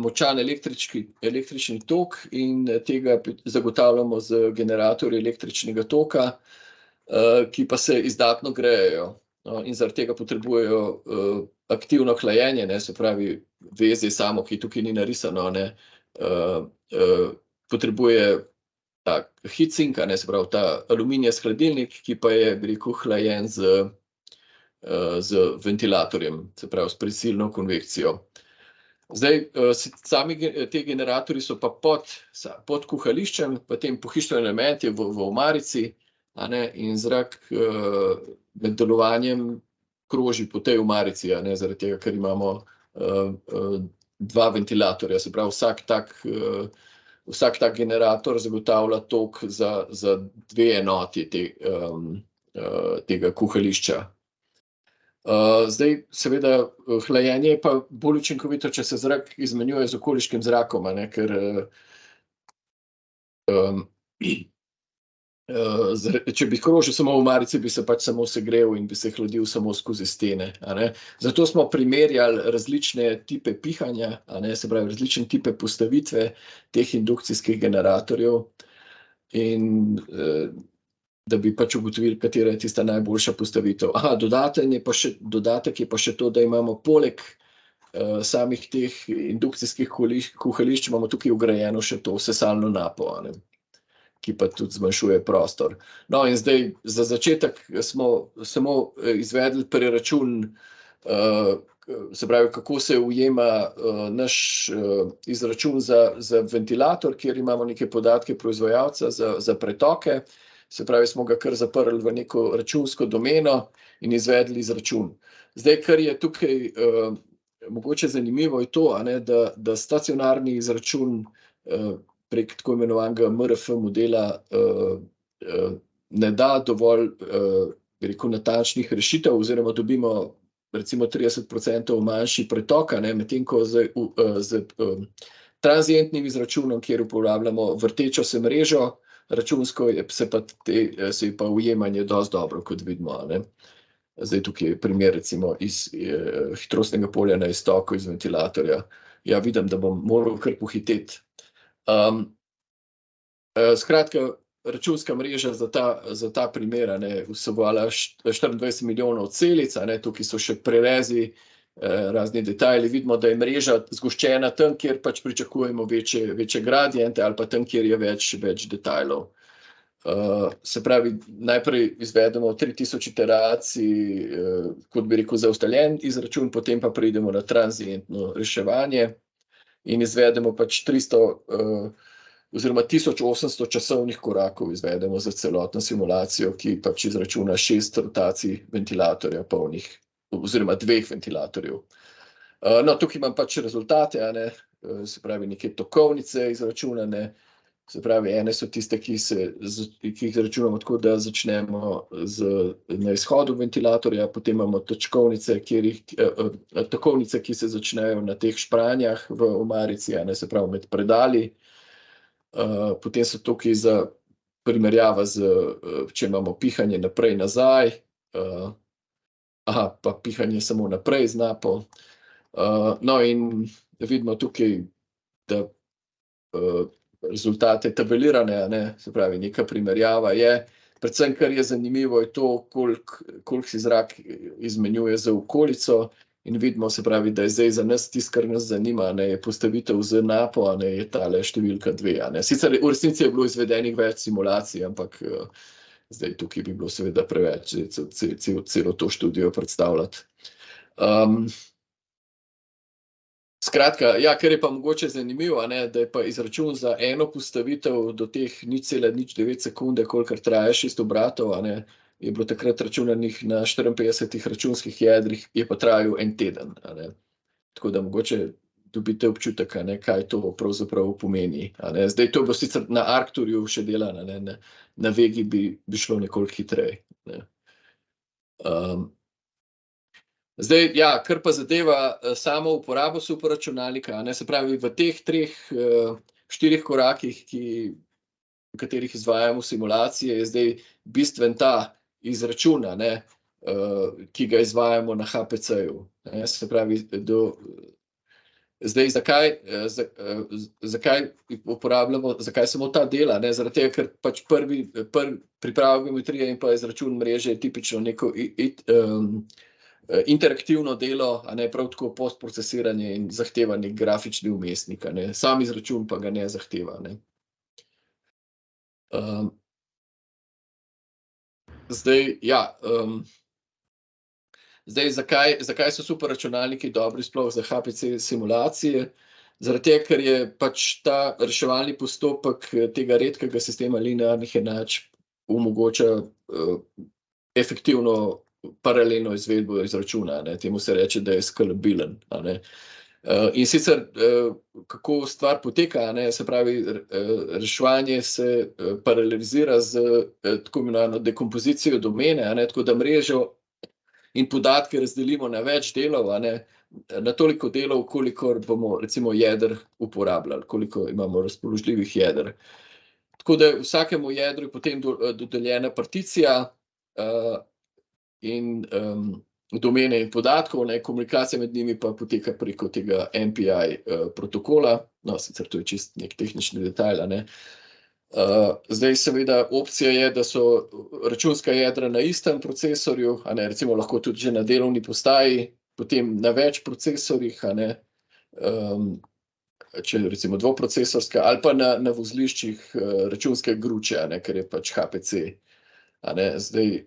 močan električni tok in tega zagotavljamo z generatorji električnega toka, ki pa se izdatno grejejo. No, in zaradi tega potrebujejo aktivno hlajenje, ne, se pravi, vezje samo, ki tukaj ni narisano, ne, potrebuje heat sink, ne, se pravi, ta aluminijast hladilnik, ki pa je, bi rekel, hlajen z ventilatorjem, se pravi, s prisilno konvekcijo. Zdaj, sami te generatorji so pa pod kuhališčem, potem pohištveni element je v omarici, a ne, in zrak med delovanjem kroži po tej omarici, a ne, zaradi tega, ker imamo dva ventilatorja, se pravi, vsak tak generator zagotavlja tok za dve enoti tega kuhališča. Zdaj, seveda, hlajenje je pa bolj učinkovito, če se zrak izmenjuje z okoliškim zrakom, a ne, ker če bi krožil samo v omarici, bi se pač samo segrel in bi se hladil samo skozi stene. Zato smo primerjali različne tipe pihanja, se pravi različne tipe postavitve teh indukcijskih generatorjev in da bi pač ugotovili, katera je tista najboljša postavitev. Dodatek je pa še to, da imamo poleg samih teh indukcijskih kuhališč, imamo tukaj vgrajeno še to sesalno napo, ki pa tudi zmanjšuje prostor. No, in zdaj za začetek smo samo izvedli preračun, se pravi, kako se ujema naš izračun za ventilator, kjer imamo neke podatke proizvajalca za pretoke. Se pravi, smo ga kar zaprli v neko računsko domeno in izvedli izračun. Zdaj, kar je tukaj mogoče zanimivo, je to, da stacionarni izračun prek tako imenovanega MRF modela ne da dovolj natančnih rešitev, oziroma dobimo recimo 30% manjši pretok, medtem ko z tranzientnim izračunom, kjer uporabljamo vrtečo se mrežo, računsko se pa ujemanje dosti dobro, kot vidimo. Zdaj tukaj je primer recimo iz hitrostnega polja na iztoku iz ventilatorja. Ja, vidim, da bom moral kar pohiteti. Skratka, računska mreža za ta primer vsebovala 24 milijonov celic, tukaj so še prerezi, razni detajli. Vidimo, da je mreža zgoščena tam, kjer pač pričakujemo večje gradiente ali pa tam, kjer je več detajlov. Se pravi, najprej izvedemo 3000 iteracij, kot bi rekel, za ustaljen izračun, potem pa pridemo na tranzientno reševanje in izvedemo pač 1800 časovnih korakov izvedemo za celotno simulacijo, ki pač izračuna 6 rotacij ventilatorja polnih, oziroma 2 ventilatorjev. No, tukaj imam pač rezultate, se pravi, neke tokovnice izračunane, se pravi, ene so tiste, ki jih izračunamo tako, da začnemo na izhodu ventilatorja, potem imamo točkovnice, tokovnice, ki se začnejo na teh špranjah v omarici, se pravi, med predali. Potem so tukaj za primerjava če imamo pihanje naprej, nazaj, pa pihanje samo naprej z napo. No, in vidimo tukaj, da rezultate tabelirane, se pravi, neka primerjava je. Predvsem, kar je zanimivo, je to, koliko si zrak izmenjuje z okolico. In vidimo, se pravi, da je zdaj za nas tisto, kar nas zanima, je postavitev z napo, je tale številka 2. Sicer v resnici je bilo izvedenih več simulacij, ampak zdaj tukaj bi bilo seveda preveč celo to študijo predstavljati. Skratka, ja, kar je pa mogoče zanimivo, da je pa izračun za eno postavitev do teh 0,09 sekunde, kolikor traja 6 obratov, je bilo takrat računanih na 54 računskih jedrih, je pa trajal en teden. Tako da mogoče dobite občutek, kaj to pravzaprav pomeni. Zdaj to bo sicer na Arcturju še delano, na Vegi bi šlo nekoliko hitreje. Zdaj, ja, kar pa zadeva samo uporabo superračunalnika, se pravi, v teh 4 korakih, v katerih izvajamo simulacije, je zdaj bistven ta izračun, ki ga izvajamo na HPC-ju. Se pravi, zdaj, zakaj uporabljamo, zakaj samo ta dela? Zaradi tega, ker pač prvi priprava geometrije in pa izračun mreže je tipično neko interaktivno delo, prav tako postprocesiranje in zahtevani grafični vmesnik. Sam izračun pa ga ne zahteva. Zdaj, ja, zakaj so superračunalniki dobri sploh za HPC simulacije? Zaradi tega, ker je pač ta reševalni postopek tega redkega sistema linearnih enačb omogoča efektivno paralelno izvedbo izračuna. Temu se reče, da je skalabilen. In sicer, kako stvar poteka, se pravi, reševanje se paralelizira z tako imenovano dekompozicijo domene, tako da mrežo in podatke razdelimo na več delov, na toliko delov, kolikor bomo recimo jeder uporabljali, koliko imamo razpoložljivih jeder. Tako da vsakemu jedru je potem dodeljena particija in domene in podatkov, komunikacija med njimi pa poteka preko tega MPI protokola, no, sicer to je čist nek tehnični detajl, zdaj seveda opcija je, da so računska jedra na istem procesorju, recimo lahko tudi že na delovni postaji, potem na več procesorjih, če recimo dvoprocesorska, ali pa na vozliščih računske gruče, ker je pač HPC. Zdaj,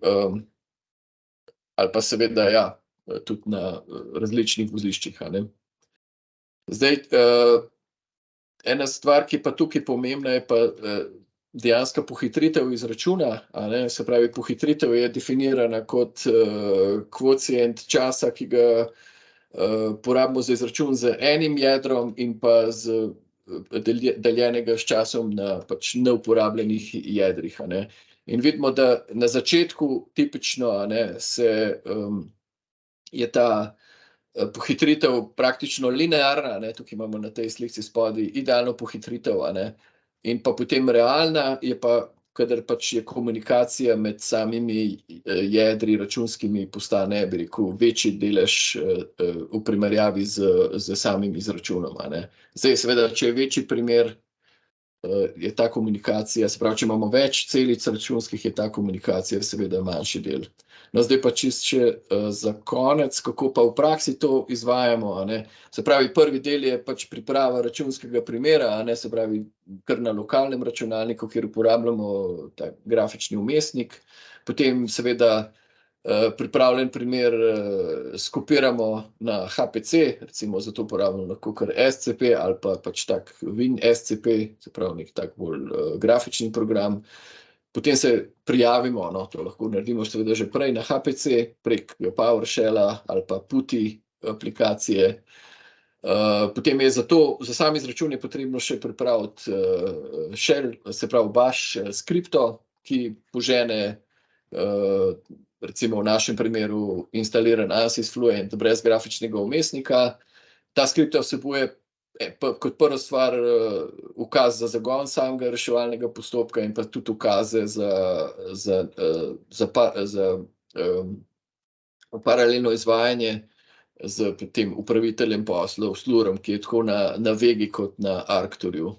ali pa seveda, ja, tudi na različnih vozliščih. Zdaj, ena stvar, ki pa tukaj pomembna, je pa dejanska pohitritev izračuna, se pravi, pohitritev je definirana kot kvocient časa, ki ga porabimo za izračun z enim jedrom in pa deljenega s časom na pač neuporabljenih jedrih. In vidimo, da na začetku tipično je ta pohitritev praktično linearna, tukaj imamo na tej slikci spodaj idealno pohitritev, in pa potem realna je pa, kadar pač je komunikacija med samimi jedri računskimi postane, bi rekel, večji delež v primerjavi z samim izračunom. Zdaj, seveda, če je večji primer, je ta komunikacija, se pravi, če imamo več celic računskih, je ta komunikacija seveda manjši del. No, zdaj pa čisto še za konec, kako pa v praksi to izvajamo. Se pravi, prvi del je pač priprava računskega primera, se pravi, kar na lokalnem računalniku, kjer uporabljamo ta grafični vmesnik. Potem seveda pripravljen primer skopiramo na HPC, recimo zato uporabljamo lahko kar SCP ali pa pač tak WinSCP, se pravi nek tak bolj grafični program. Potem se prijavimo, to lahko naredimo seveda že prej na HPC, prek PowerShella ali pa PuTTY aplikacije. Potem je za sam izračun je potrebno še pripraviti shell, se pravi bash skripto, ki požene recimo v našem primeru instaliran ANSYS Fluent brez grafičnega vmesnika. Ta skripta vsebuje kot prva stvar ukaz za zagon samega reševalnega postopka in pa tudi ukaze za paralelno izvajanje z tem upraviteljem poslov, Slurom, ki je tako na Vegi kot na Arcturju.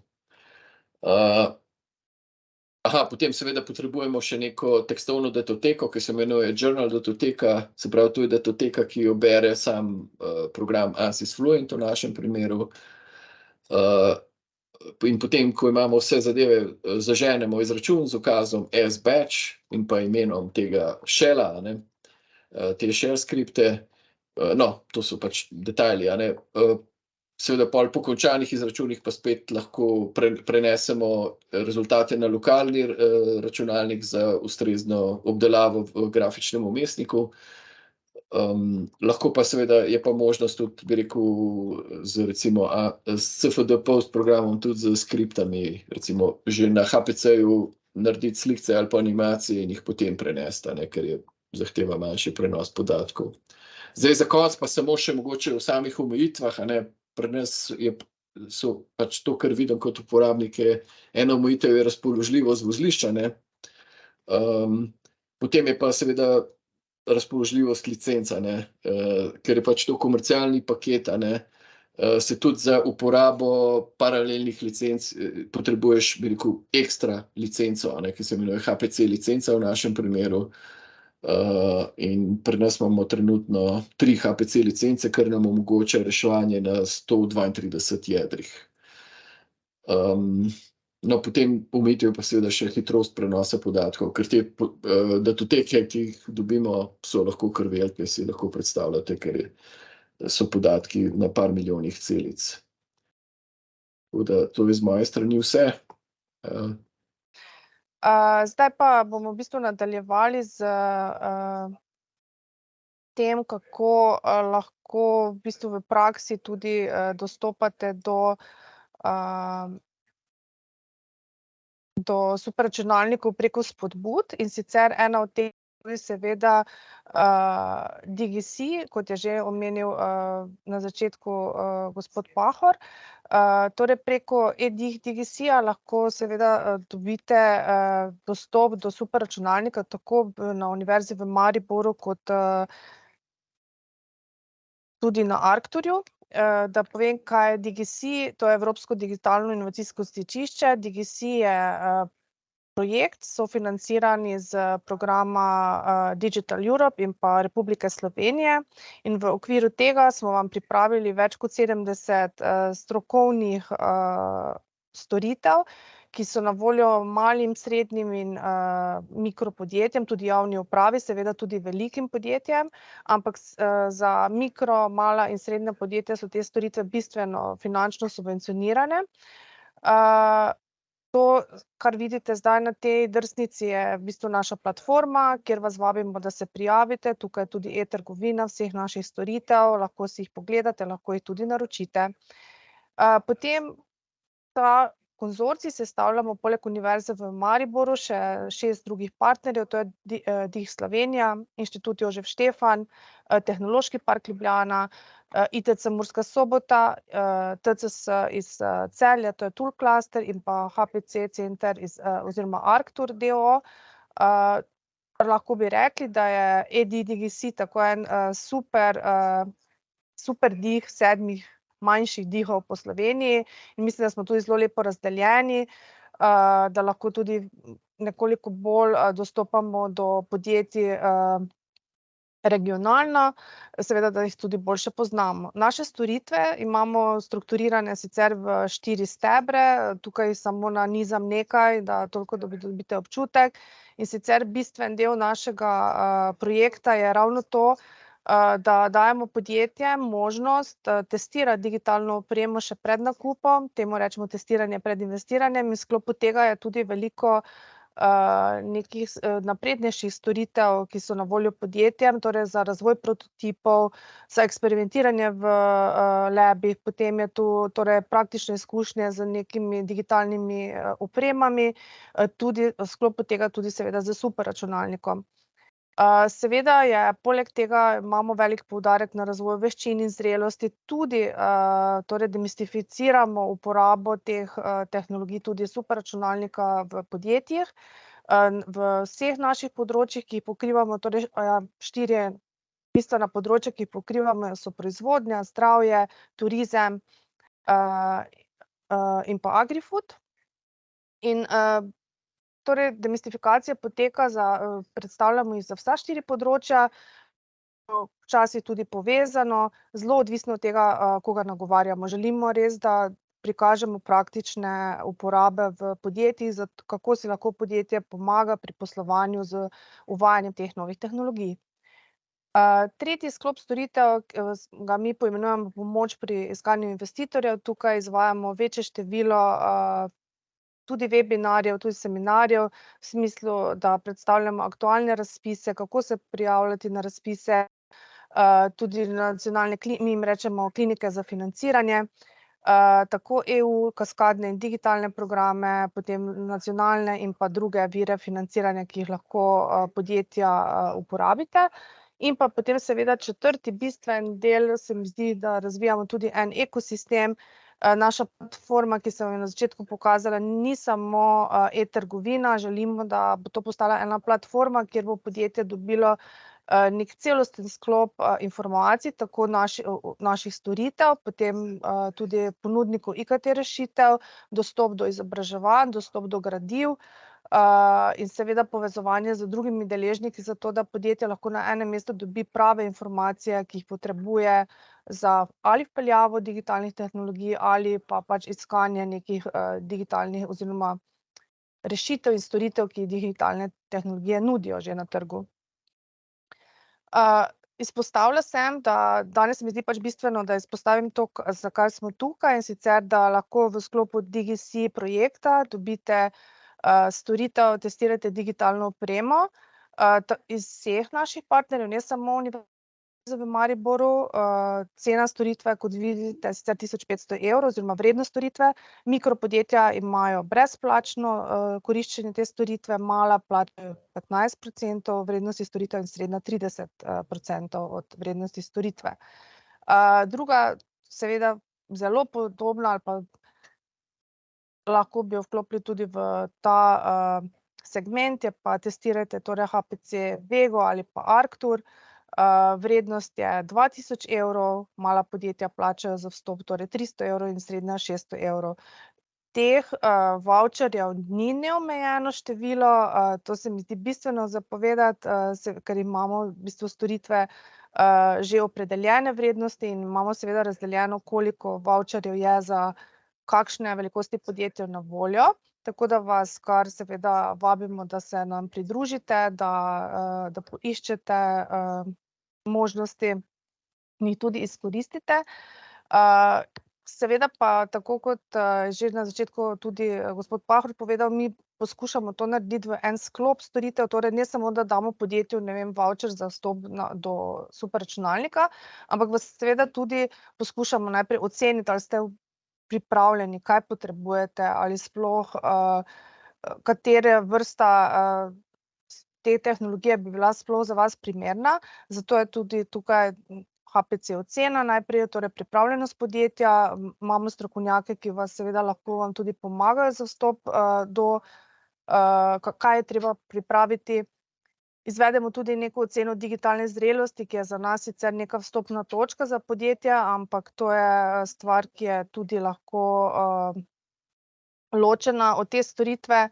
Potem seveda potrebujemo še neko tekstovno datoteko, ki se imenuje journal datoteka, se pravi, to je datoteka, ki jo bere sam program ANSYS Fluent v našem primeru. In potem, ko imamo vse zadeve, zaženemo izračun z ukazom sbatch in pa imenom tega shella, te shell skripte, to so pač detajli, seveda po končanih izračunih pa spet lahko prenesemo rezultate na lokalni računalnik za ustrezno obdelavo v grafičnem vmesniku. Lahko pa seveda je pa možnost tudi, bi rekel, s CFD post programom tudi z skriptami, recimo že na HPC-ju narediti slikce ali pa animacije in jih potem prenesti, ker je zahteva manjši prenos podatkov. Zdaj za konec pa samo še mogoče v samih omejitvah, pri nas so pač to, kar vidim kot uporabnik, ena omejitev je razpoložljivost vozlišča, potem je pa seveda razpoložljivost licenca, ker je pač to komercialni paket, se tudi za uporabo paralelnih licenc potrebuješ, bi rekel, ekstra licenco, ki se imenuje HPC licenca v našem primeru. In pri nas imamo trenutno 3 HPC licence, kar nam omogoča reševanje na 132 jedrih. Potem omejitev pa seveda še hitrost prenosa podatkov, ker te datoteke, ki jih dobimo, so lahko kar velike, si lahko predstavljate, ker so podatki na par milijonih celic. Tako da to je z moje strani vse. Zdaj pa bomo v bistvu nadaljevali z tem, kako lahko v bistvu v praksi tudi dostopate do superračunalnikov preko spodbud, in sicer ena od teh tudi seveda DGC, kot je že omenil na začetku gospod Pahor. Torej preko DGC-ja lahko seveda dobite dostop do superračunalnika tako na Univerzi v Mariboru kot tudi na Arcturju. Da povem, kaj je DGC, to je Evropsko digitalno inovacijsko stičišče. DGC je projekt sofinanciran iz programa Digital Europe in pa Republike Slovenije. In v okviru tega smo vam pripravili več kot 70 strokovnih storitev, ki so na voljo malim, srednjim in mikropodjetjem, tudi javni upravi, seveda tudi velikim podjetjem, ampak za mikro, mala in srednja podjetja so te storitve bistveno finančno subvencionirane. To, kar vidite zdaj na tej drsnici, je v bistvu naša platforma, kjer vas vabimo, da se prijavite. Tukaj je tudi e-trgovina vseh naših storitev, lahko si jih pogledate, lahko jih tudi naročite. Potem ta konzorcij sestavljamo poleg Univerze v Mariboru še 6 drugih partnerjev, to je DIH Slovenija, Inštitut Jožef Štefan, Tehnološki park Ljubljana, ITC Murska Sobota, TCS iz Celja, to je Tool Cluster, in pa HPC center oziroma Arctur d.o.o. Lahko bi rekli, da je DGC tako en super dih 7 manjših dihov po Sloveniji in mislim, da smo tudi zelo lepo razdeljeni, da lahko tudi nekoliko bolj dostopamo do podjetij regionalno, seveda, da jih tudi boljše poznamo. Naše storitve imamo strukturirane sicer v 4 stebre, tukaj samo nanizam nekaj, da toliko dobite občutek. In sicer bistven del našega projekta je ravno to, da dajemo podjetjem možnost testirati digitalno opremo še pred nakupom, temu rečemo testiranje pred investiranjem, in v sklopu tega je tudi veliko nekih naprednejših storitev, ki so na voljo podjetjem, torej za razvoj prototipov, za eksperimentiranje v labih, potem je tu torej praktične izkušnje z nekimi digitalnimi opremami, tudi v sklopu tega tudi seveda z superračunalnikom. Seveda je poleg tega imamo velik poudarek na razvoju veščin in zrelosti, tudi torej demistificiramo uporabo teh tehnologij, tudi superračunalnika v podjetjih. V vseh naših področjih, ki jih pokrivamo, torej 4 bistvena področja, ki jih pokrivamo, so proizvodnja, zdravje, turizem in pa agrifood. In torej demistifikacija poteka predstavljamo jih za vsa 4 področja, včasih tudi povezano, zelo odvisno od tega, koga nagovarjamo. Želimo res, da prikažemo praktične uporabe v podjetjih, kako si lahko podjetje pomaga pri poslovanju z uvajanjem teh novih tehnologij. Tretji sklop storitev ga mi poimenujemo pomoč pri iskanju investitorjev. Tukaj izvajamo večje število tudi webinarjev, tudi seminarjev, v smislu, da predstavljamo aktualne razpise, kako se prijavljati na razpise, tudi nacionalne, mi jim rečemo klinike za financiranje, tako EU, kaskadne in digitalne programe, potem nacionalne in pa druge vire financiranja, ki jih lahko podjetja uporabite. In pa potem seveda četrti bistven del, se mi zdi, da razvijamo tudi en ekosistem. Naša platforma, ki sem jo na začetku pokazala, ni samo e-trgovina, želimo, da bo to postala ena platforma, kjer bo podjetje dobilo nek celosten sklop informacij, tako naših storitev, potem tudi ponudnikov IKT rešitev, dostop do izobraževanj, dostop do gradiv in seveda povezovanje z drugimi deležniki, zato da podjetje lahko na enem mestu dobi prave informacije, ki jih potrebuje za ali vpeljavo digitalnih tehnologij ali pa pač iskanje nekih digitalnih oziroma rešitev in storitev, ki digitalne tehnologije nudijo že na trgu. Izpostavila sem, da danes mi zdi pač bistveno, da izpostavim to, zakaj smo tukaj, in sicer, da lahko v sklopu DGC projekta dobite storitev, testirate digitalno opremo iz vseh naših partnerjev, ne samo Univerze v Mariboru. Cena storitve, kot vidite, sicer 1500 € oziroma vrednost storitve. Mikropodjetja imajo brezplačno koriščenje te storitve, mala plačajo 15% vrednosti storitve in srednja 30% od vrednosti storitve. Druga, seveda zelo podobna ali pa lahko bi jo vklopili tudi v ta segment, je pa testirajte torej HPC Vego ali pa Arctur. Vrednost je 2000 €, mala podjetja plačajo za vstop torej 300 € in srednja 600 €. Teh vavčerjev ni neomejeno število, to se mi zdi bistveno za povedati, ker imamo v bistvu storitve že opredeljene vrednosti in imamo seveda razdeljeno, koliko vavčerjev je za kakšne velikosti podjetja na voljo. Tako da vas kar seveda vabimo, da se nam pridružite, da poiščete možnosti in jih tudi izkoristite. Seveda pa tako kot že na začetku tudi gospod Pahor povedal, mi poskušamo to narediti v en sklop storitev, torej ne samo, da damo podjetju, ne vem, vavčer za vstop do superračunalnika, ampak vas seveda tudi poskušamo najprej oceniti, ali ste pripravljeni, kaj potrebujete, ali sploh katere vrsta te tehnologije bi bila sploh za vas primerna. Zato je tudi tukaj HPC ocena najprej, torej pripravljenost podjetja. Imamo strokovnjake, ki vas seveda lahko vam tudi pomagajo za vstop do, kaj je treba pripraviti. Izvedemo tudi neko oceno digitalne zrelosti, ki je za nas sicer neka vstopna točka za podjetja, ampak to je stvar, ki je tudi lahko ločena od te storitve.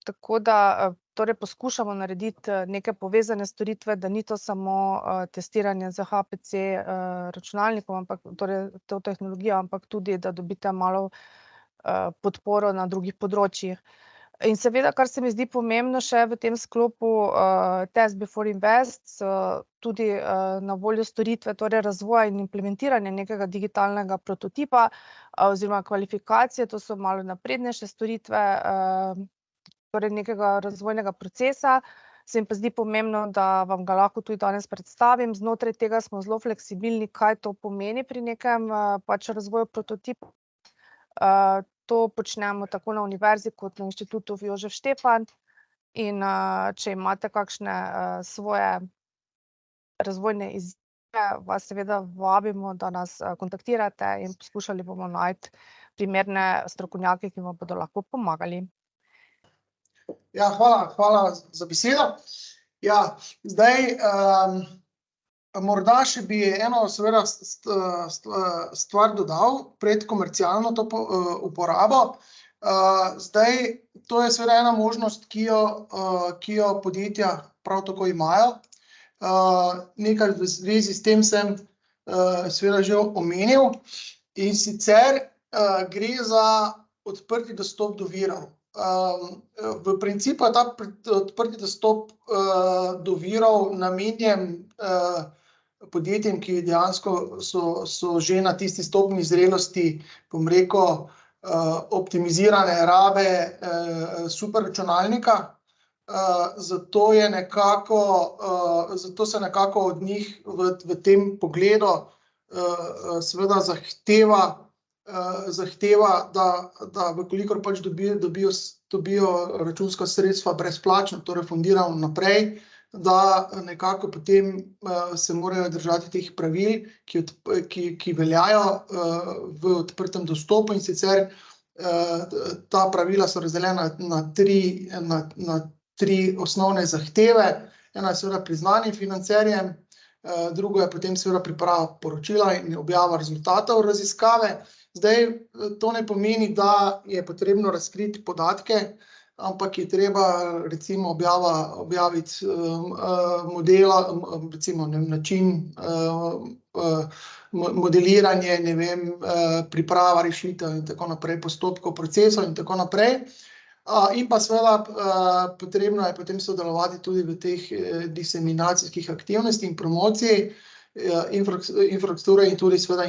Tako da torej poskušamo narediti neke povezane storitve, da ni to samo testiranje z HPC računalnikom, ampak torej to tehnologijo, ampak tudi, da dobite malo podporo na drugih področjih. In seveda, kar se mi zdi pomembno še v tem sklopu Test Before Invest, so tudi na voljo storitve, torej razvoja in implementiranja nekega digitalnega prototipa oziroma kvalifikacije, to so malo naprednejše storitve, torej nekega razvojnega procesa. Se mi pa zdi pomembno, da vam ga lahko tudi danes predstavim. Znotraj tega smo zelo fleksibilni, kaj to pomeni pri nekem pač razvoju prototipa. To počnemo tako na univerzi kot na Inštitutu Jožef Stefan. In če imate kakšne svoje razvojne izzive, vas seveda vabimo, da nas kontaktirate in poskušali bomo najti primerne strokovnjake, ki vam bodo lahko pomagali. Ja, hvala za besedo. Ja, zdaj morda še bi eno seveda stvar dodal pred komercialno to uporabo. Zdaj, to je seveda ena možnost, ki jo podjetja prav tako imajo. Nekaj v zvezi s tem sem seveda že omenil, in sicer gre za odprti dostop do virov. V principu je ta odprti dostop do virov namenjen podjetjem, ki dejansko so že na tisti stopnji zrelosti, bom rekel, optimizirane rabe superračunalnika. Zato se nekako od njih v tem pogledu seveda zahteva, da v kolikor pač dobijo računska sredstva brezplačno, torej fundirano naprej, da nekako potem se morajo držati teh pravil, ki veljajo v odprtem dostopu, in sicer ta pravila so razdeljena na tri osnovne zahteve. Ena je seveda priznanje financerjem, drugo je potem seveda priprava poročila in objava rezultatov raziskave. Zdaj, to ne pomeni, da je potrebno razkriti podatke, ampak je treba recimo objaviti modela, recimo način modeliranje, ne vem, priprava rešitev in tako naprej, postopkov, procesov in tako naprej. In pa seveda potrebno je potem sodelovati tudi v teh diseminacijskih aktivnostih in promociji infrastrukture in tudi seveda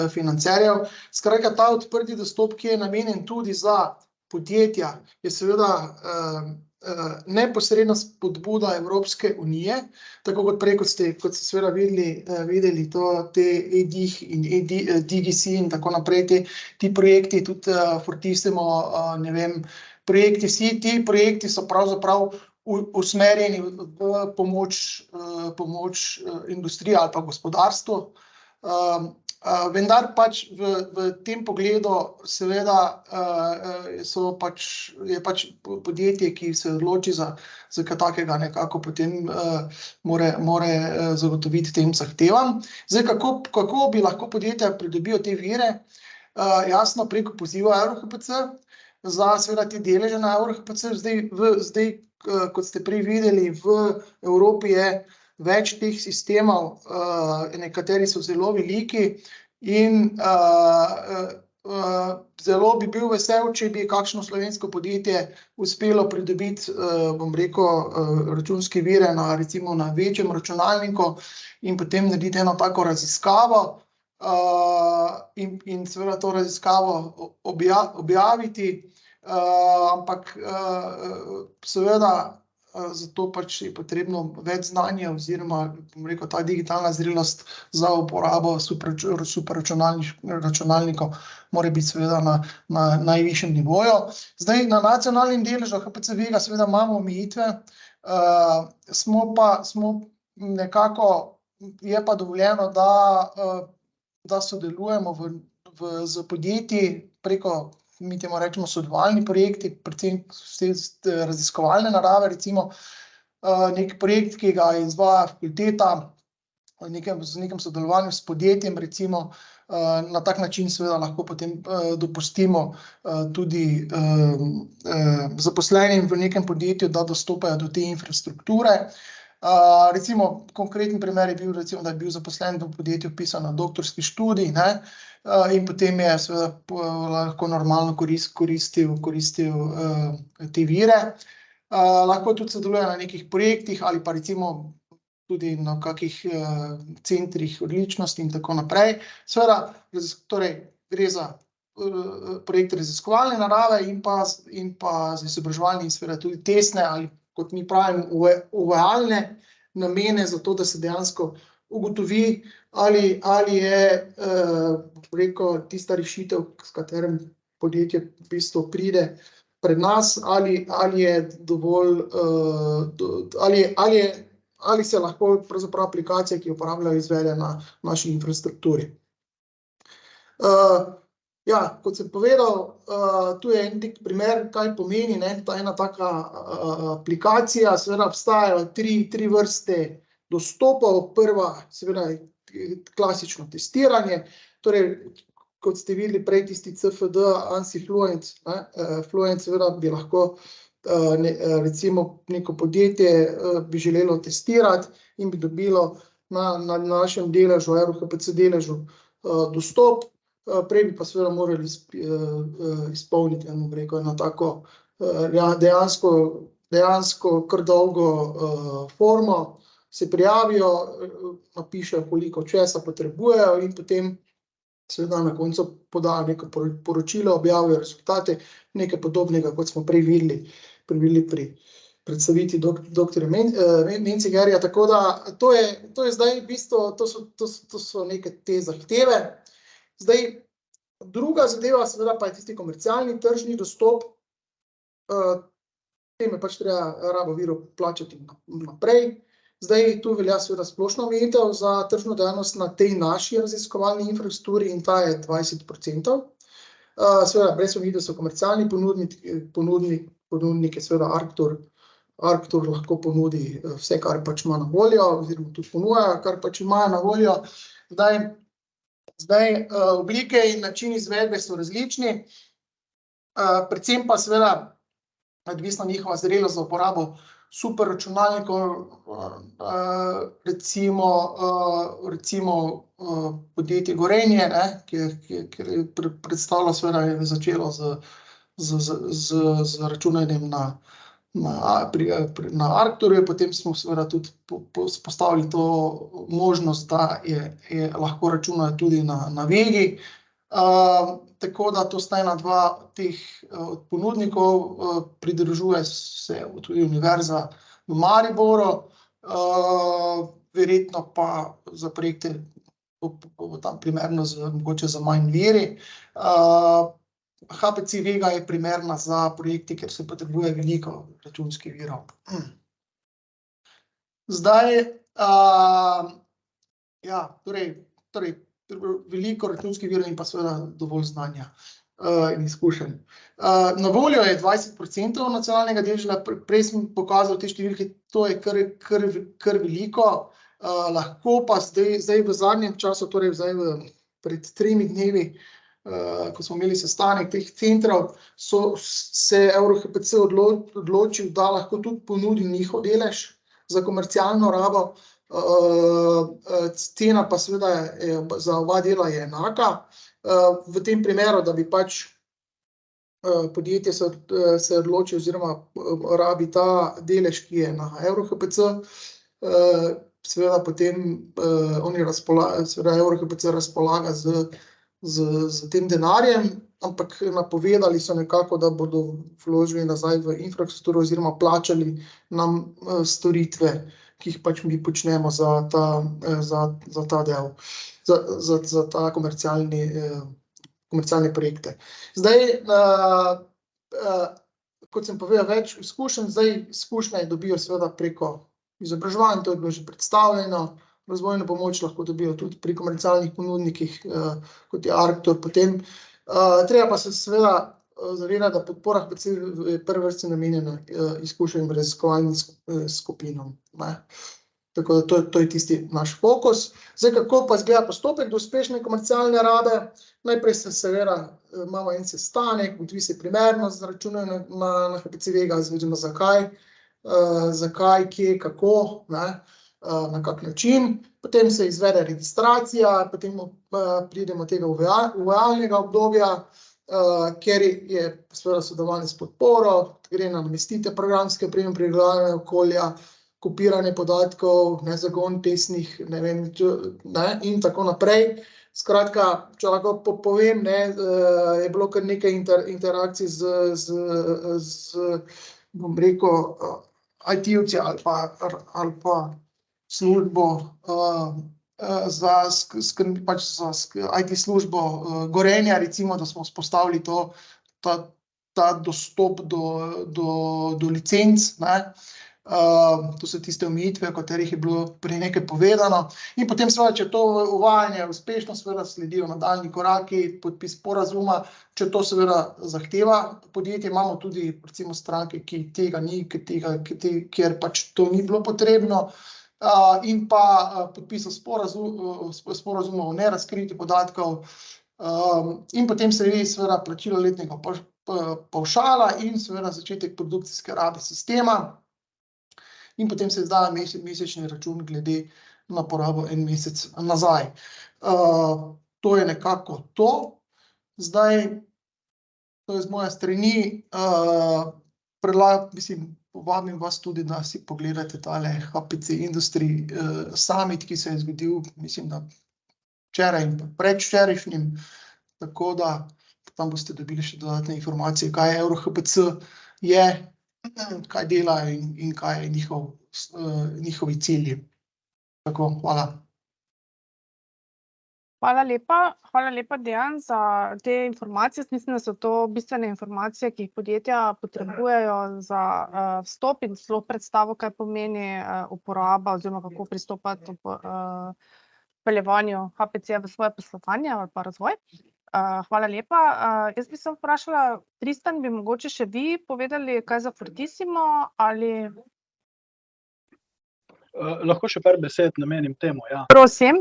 financerjev. Skratka, ta odprti dostop, ki je namenjen tudi za podjetja, je seveda neposredna spodbuda Evropske unije, tako kot prej, kot ste seveda videli te EDIH in DGC in tako naprej, ti projekti, tudi Fortissimo, ne vem, projekti, vsi ti projekti so pravzaprav usmerjeni v pomoč industriji ali pa gospodarstvu. Vendar pač v tem pogledu seveda je pač podjetje, ki se odloči za kaj takega, nekako potem more zagotoviti tem zahtevam. Zdaj, kako bi lahko podjetja pridobijo te vire? Jasno, preko poziva EuroHPC za seveda te deleže na EuroHPC. Zdaj, kot ste prej videli, v Evropi je več teh sistemov, nekateri so zelo veliki in zelo bi bil vesel, če bi kakšno slovensko podjetje uspelo pridobiti, bom rekel, računske vire recimo na večjem računalniku in potem narediti eno tako raziskavo in seveda to raziskavo objaviti, ampak seveda zato pač je potrebno več znanja oziroma, bom rekel, ta digitalna zrelost za uporabo superračunalnikov mora biti seveda na najvišjem nivoju. Zdaj, na nacionalnem deležu HPC Vega seveda imamo omejitve, smo nekako, je pa dovoljeno, da sodelujemo z podjetji preko, mi temu rečemo sodelovalni projekti, predvsem raziskovalne narave, recimo nek projekt, ki ga izvaja fakulteta z nekem sodelovanju s podjetjem, recimo na tak način seveda lahko potem dopustimo tudi zaposlenim v nekem podjetju, da dostopajo do te infrastrukture. Recimo, konkreten primer je bil, recimo, da je bil zaposlen v podjetju vpisan na doktorski študij, in potem je seveda lahko normalno koristil te vire. Lahko tudi sodeluje na nekih projektih ali pa recimo tudi na kakih centrih odličnosti in tako naprej. Seveda, torej gre za projekt raziskovalne narave in pa za izobraževalne in seveda tudi testne ali, kot mi pravimo, uvajalne namene za to, da se dejansko ugotovi, ali je rekel, tista rešitev, s katerim podjetje v bistvu pride pred nas, ali je dovolj, ali se lahko pravzaprav aplikacije, ki jo uporabljajo, izvede na naši infrastrukturi. Ja, kot sem povedal, tu je en primer, kaj pomeni ta ena taka aplikacija. Seveda obstajajo tri vrste dostopov. Prva, seveda, klasično testiranje. Torej, kot ste videli prej, tisti CFD, ANSI Fluent, Fluent seveda bi lahko recimo neko podjetje bi želelo testirati in bi dobilo na našem deležu, EuroHPC deležu dostop. Prej bi pa seveda morali izpolniti eno tako dejansko kar dolgo formo, se prijavijo, napišejo, koliko česa potrebujejo in potem seveda na koncu podajo neko poročilo, objavijo rezultate, nekaj podobnega, kot smo prej videli pri predstaviti doktorja Mencigerja. Tako da to je zdaj v bistvu, to so neke te zahteve. Zdaj, druga zadeva seveda pa je tisti komercialni tržni dostop. Tem je pač treba rabo virov plačati naprej. Zdaj, tu velja seveda splošna omejitev za tržno dejavnost na tej naši raziskovalni infrastrukturi in ta je 20%. Seveda, brez omejitev so komercialni ponudniki, seveda Arctur lahko ponudi vse, kar pač ima na voljo, oziroma tudi ponuja, kar pač imajo na voljo. Zdaj, oblike in način izvedbe so različni, predvsem pa seveda odvisno njihova zrelost za uporabo superračunalnikov, recimo podjetje Gorenje, ki predstavlja seveda je začelo z računanjem na Arcturju, potem smo seveda tudi postavili to možnost, da je lahko računajo tudi na Vegi. tako da to sta ena dva teh ponudnikov, pridružuje se tudi Univerza v Mariboru, verjetno pa za projekte bo tam primerno mogoče za manj viri. HPC Vega je primerna za projekte, kjer se potrebuje veliko računskih virov. Zdaj, torej veliko računskih virov in pa seveda dovolj znanja in izkušenj. Na voljo je 20% nacionalnega deleža, prej sem pokazal te številke, to je kar veliko. Lahko pa zdaj v zadnjem času, torej pred 3 dnevi, ko smo imeli sestanek teh centrov, se EuroHPC odločil, da lahko tudi ponudi njihov delež za komercialno rabo. Cena pa seveda za oba dela je enaka. V tem primeru, da bi pač podjetje se odloči oziroma rabi ta delež, ki je na EuroHPC, seveda potem EuroHPC razpolaga z tem denarjem, ampak napovedali so nekako, da bodo vložili nazaj v infrastrukturo oziroma plačali nam storitve, ki jih pač mi počnemo za ta del, za ta komercialne projekte. Zdaj, kot sem povedal, več izkušenj, zdaj izkušnje dobijo seveda preko izobraževanja, to je bilo že predstavljeno, razvojno pomoč lahko dobijo tudi pri komercialnih ponudnikih, kot je Arctur. Potem treba pa se seveda zavedati, da podpora HPC je prvi vrsti namenjena izkušenim raziskovalnim skupinam. Tako da to je tisti naš fokus. Zdaj, kako pa izgleda postopek do uspešne komercialne rabe? Najprej se seveda imamo en sestanek, ugotovi se primernost računa na HPC Vega, oziroma zakaj, kje, kako, na kak način. Potem se izvede registracija, potem pridemo tega uvajalnega obdobja, kjer je seveda sodelovanje s podporo, gre na namestitev programske opreme, prilagodljanja okolja, kopiranje podatkov, zagon testnih, in tako naprej. Skratka, če lahko povem, je bilo kar nekaj interakcij z bom rekel, IT-ovci ali pa službo za IT službo Gorenja, recimo, da smo vzpostavili ta dostop do licenc, to so tiste omejitve, o katerih je bilo prej nekaj povedano. In potem seveda, če to uvajanje je uspešno, seveda sledijo nadaljnji koraki, podpis sporazuma, če to seveda zahteva podjetje. Imamo tudi recimo stranke, ki tega ni, kjer pač to ni bilo potrebno. In pa podpisa sporazuma o nerazkritju podatkov, in potem sledi seveda plačilo letnega pavšala in seveda začetek produkcijske rabe sistema. In potem se izdaja mesečni račun glede na porabo en mesec nazaj. To je nekako to. Zdaj, to je z moje strani. Povabim vas tudi, da si pogledate tale HPC Industry Summit, ki se je zgodil, mislim, da včeraj in predvčerajšnjim. Tako da tam boste dobili še dodatne informacije, kaj EuroHPC je, kaj delajo in kaj je njihovi cilji. Tako, hvala. Hvala lepa, Dejan, za te informacije. Mislim, da so to bistvene informacije, ki jih podjetja potrebujejo za vstop in celo predstavo, kaj pomeni uporaba oziroma kako pristopati vpeljevanju HPC v svoje poslovanje ali pa razvoj. Hvala lepa. Jaz bi se vprašala, Tristan, bi mogoče še vi povedali kaj za Fortissimo ali? Lahko še par besed namenim temu, ja. Prosim.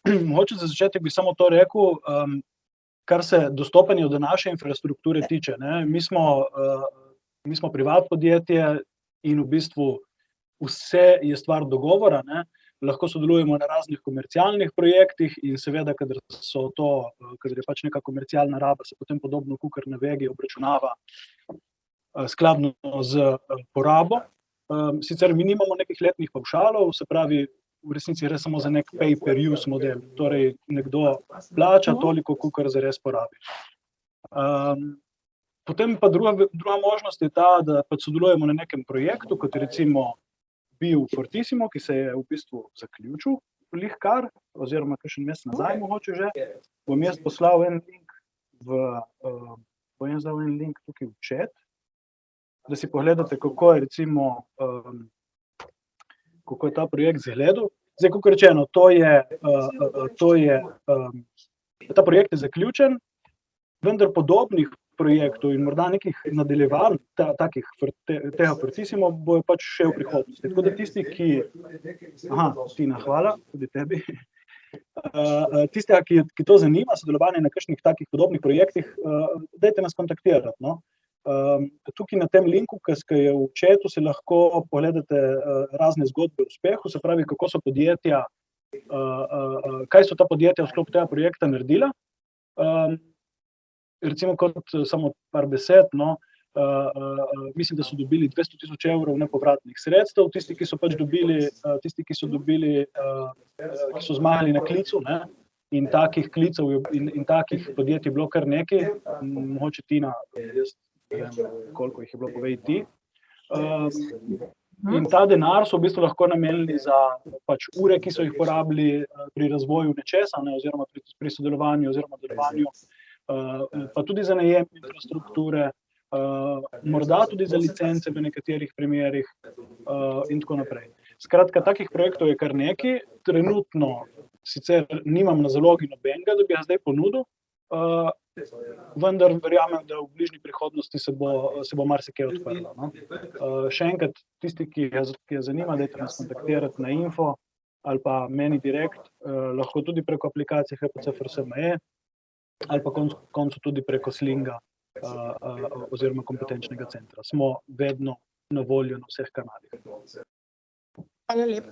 Mogoče za začetek bi samo to rekel, kar se dostopanja do naše infrastrukture tiče. Mi smo privat podjetje in v bistvu vse je stvar dogovora. Lahko sodelujemo na raznih komercialnih projektih in seveda, kadar je pač neka komercialna raba, se potem podobno kakor na Vegi obračunava skladno z porabo. Sicer mi nimamo nekih letnih pavšalov, se pravi, v resnici gre samo za nek pay-per-use model, torej nekdo plača toliko, kakor zares porabi. Potem pa druga možnost je ta, da pač sodelujemo na nekem projektu, kot je recimo bil Fortissimo, ki se je v bistvu zaključil lihkar, oziroma kakšen mesec nazaj mogoče že. Bom jaz poslal en link tukaj v chat, da si pogledate, kako je recimo, kako je ta projekt izgledal. Zdaj, kot rečeno, ta projekt je zaključen, vendar podobnih projektov in morda nekih nadaljevanj tega Fortissimo bojo pač še v prihodnosti. Tako da tisti, ki... Tina, hvala, tudi tebi. Tiste, ki to zanima, sodelovanje na kakšnih takih podobnih projektih, dajte nas kontaktirati, no. Tukaj na tem linku, ki je v chatu, si lahko pogledate razne zgodbe o uspehu, se pravi, kako so podjetja, kaj so ta podjetja v sklopu tega projekta naredila. Recimo kot samo par besed, no, mislim, da so dobili 200,000 evrov nepovratnih sredstev, tisti, ki so zmagali na klicu, ne, in takih klicev in takih podjetij je bilo kar nekaj, mogoče Tina, jaz ne vem, koliko jih je bilo, povej ti. In ta denar so v bistvu lahko namenili za pač ure, ki so jih porabili pri razvoju nečesa, ne, oziroma pri sodelovanju oziroma delovanju, pa tudi za najem infrastrukture, morda tudi za licence v nekaterih primerih in tako naprej. Skratka, takih projektov je kar nekaj, trenutno sicer nimam na zalogi nobenega, da bi ga zdaj ponudil, vendar verjamem, da v bližnji prihodnosti se bo marsikaj odprlo, no. Še enkrat, tisti, ki je zanima, dajte nas kontaktirati na info ali pa meni direkt, lahko tudi preko aplikacije HPC FRSME ali pa koncu tudi preko Slinga oziroma kompetenčnega centra. Smo vedno na voljo na vseh kanalih. Hvala lepa.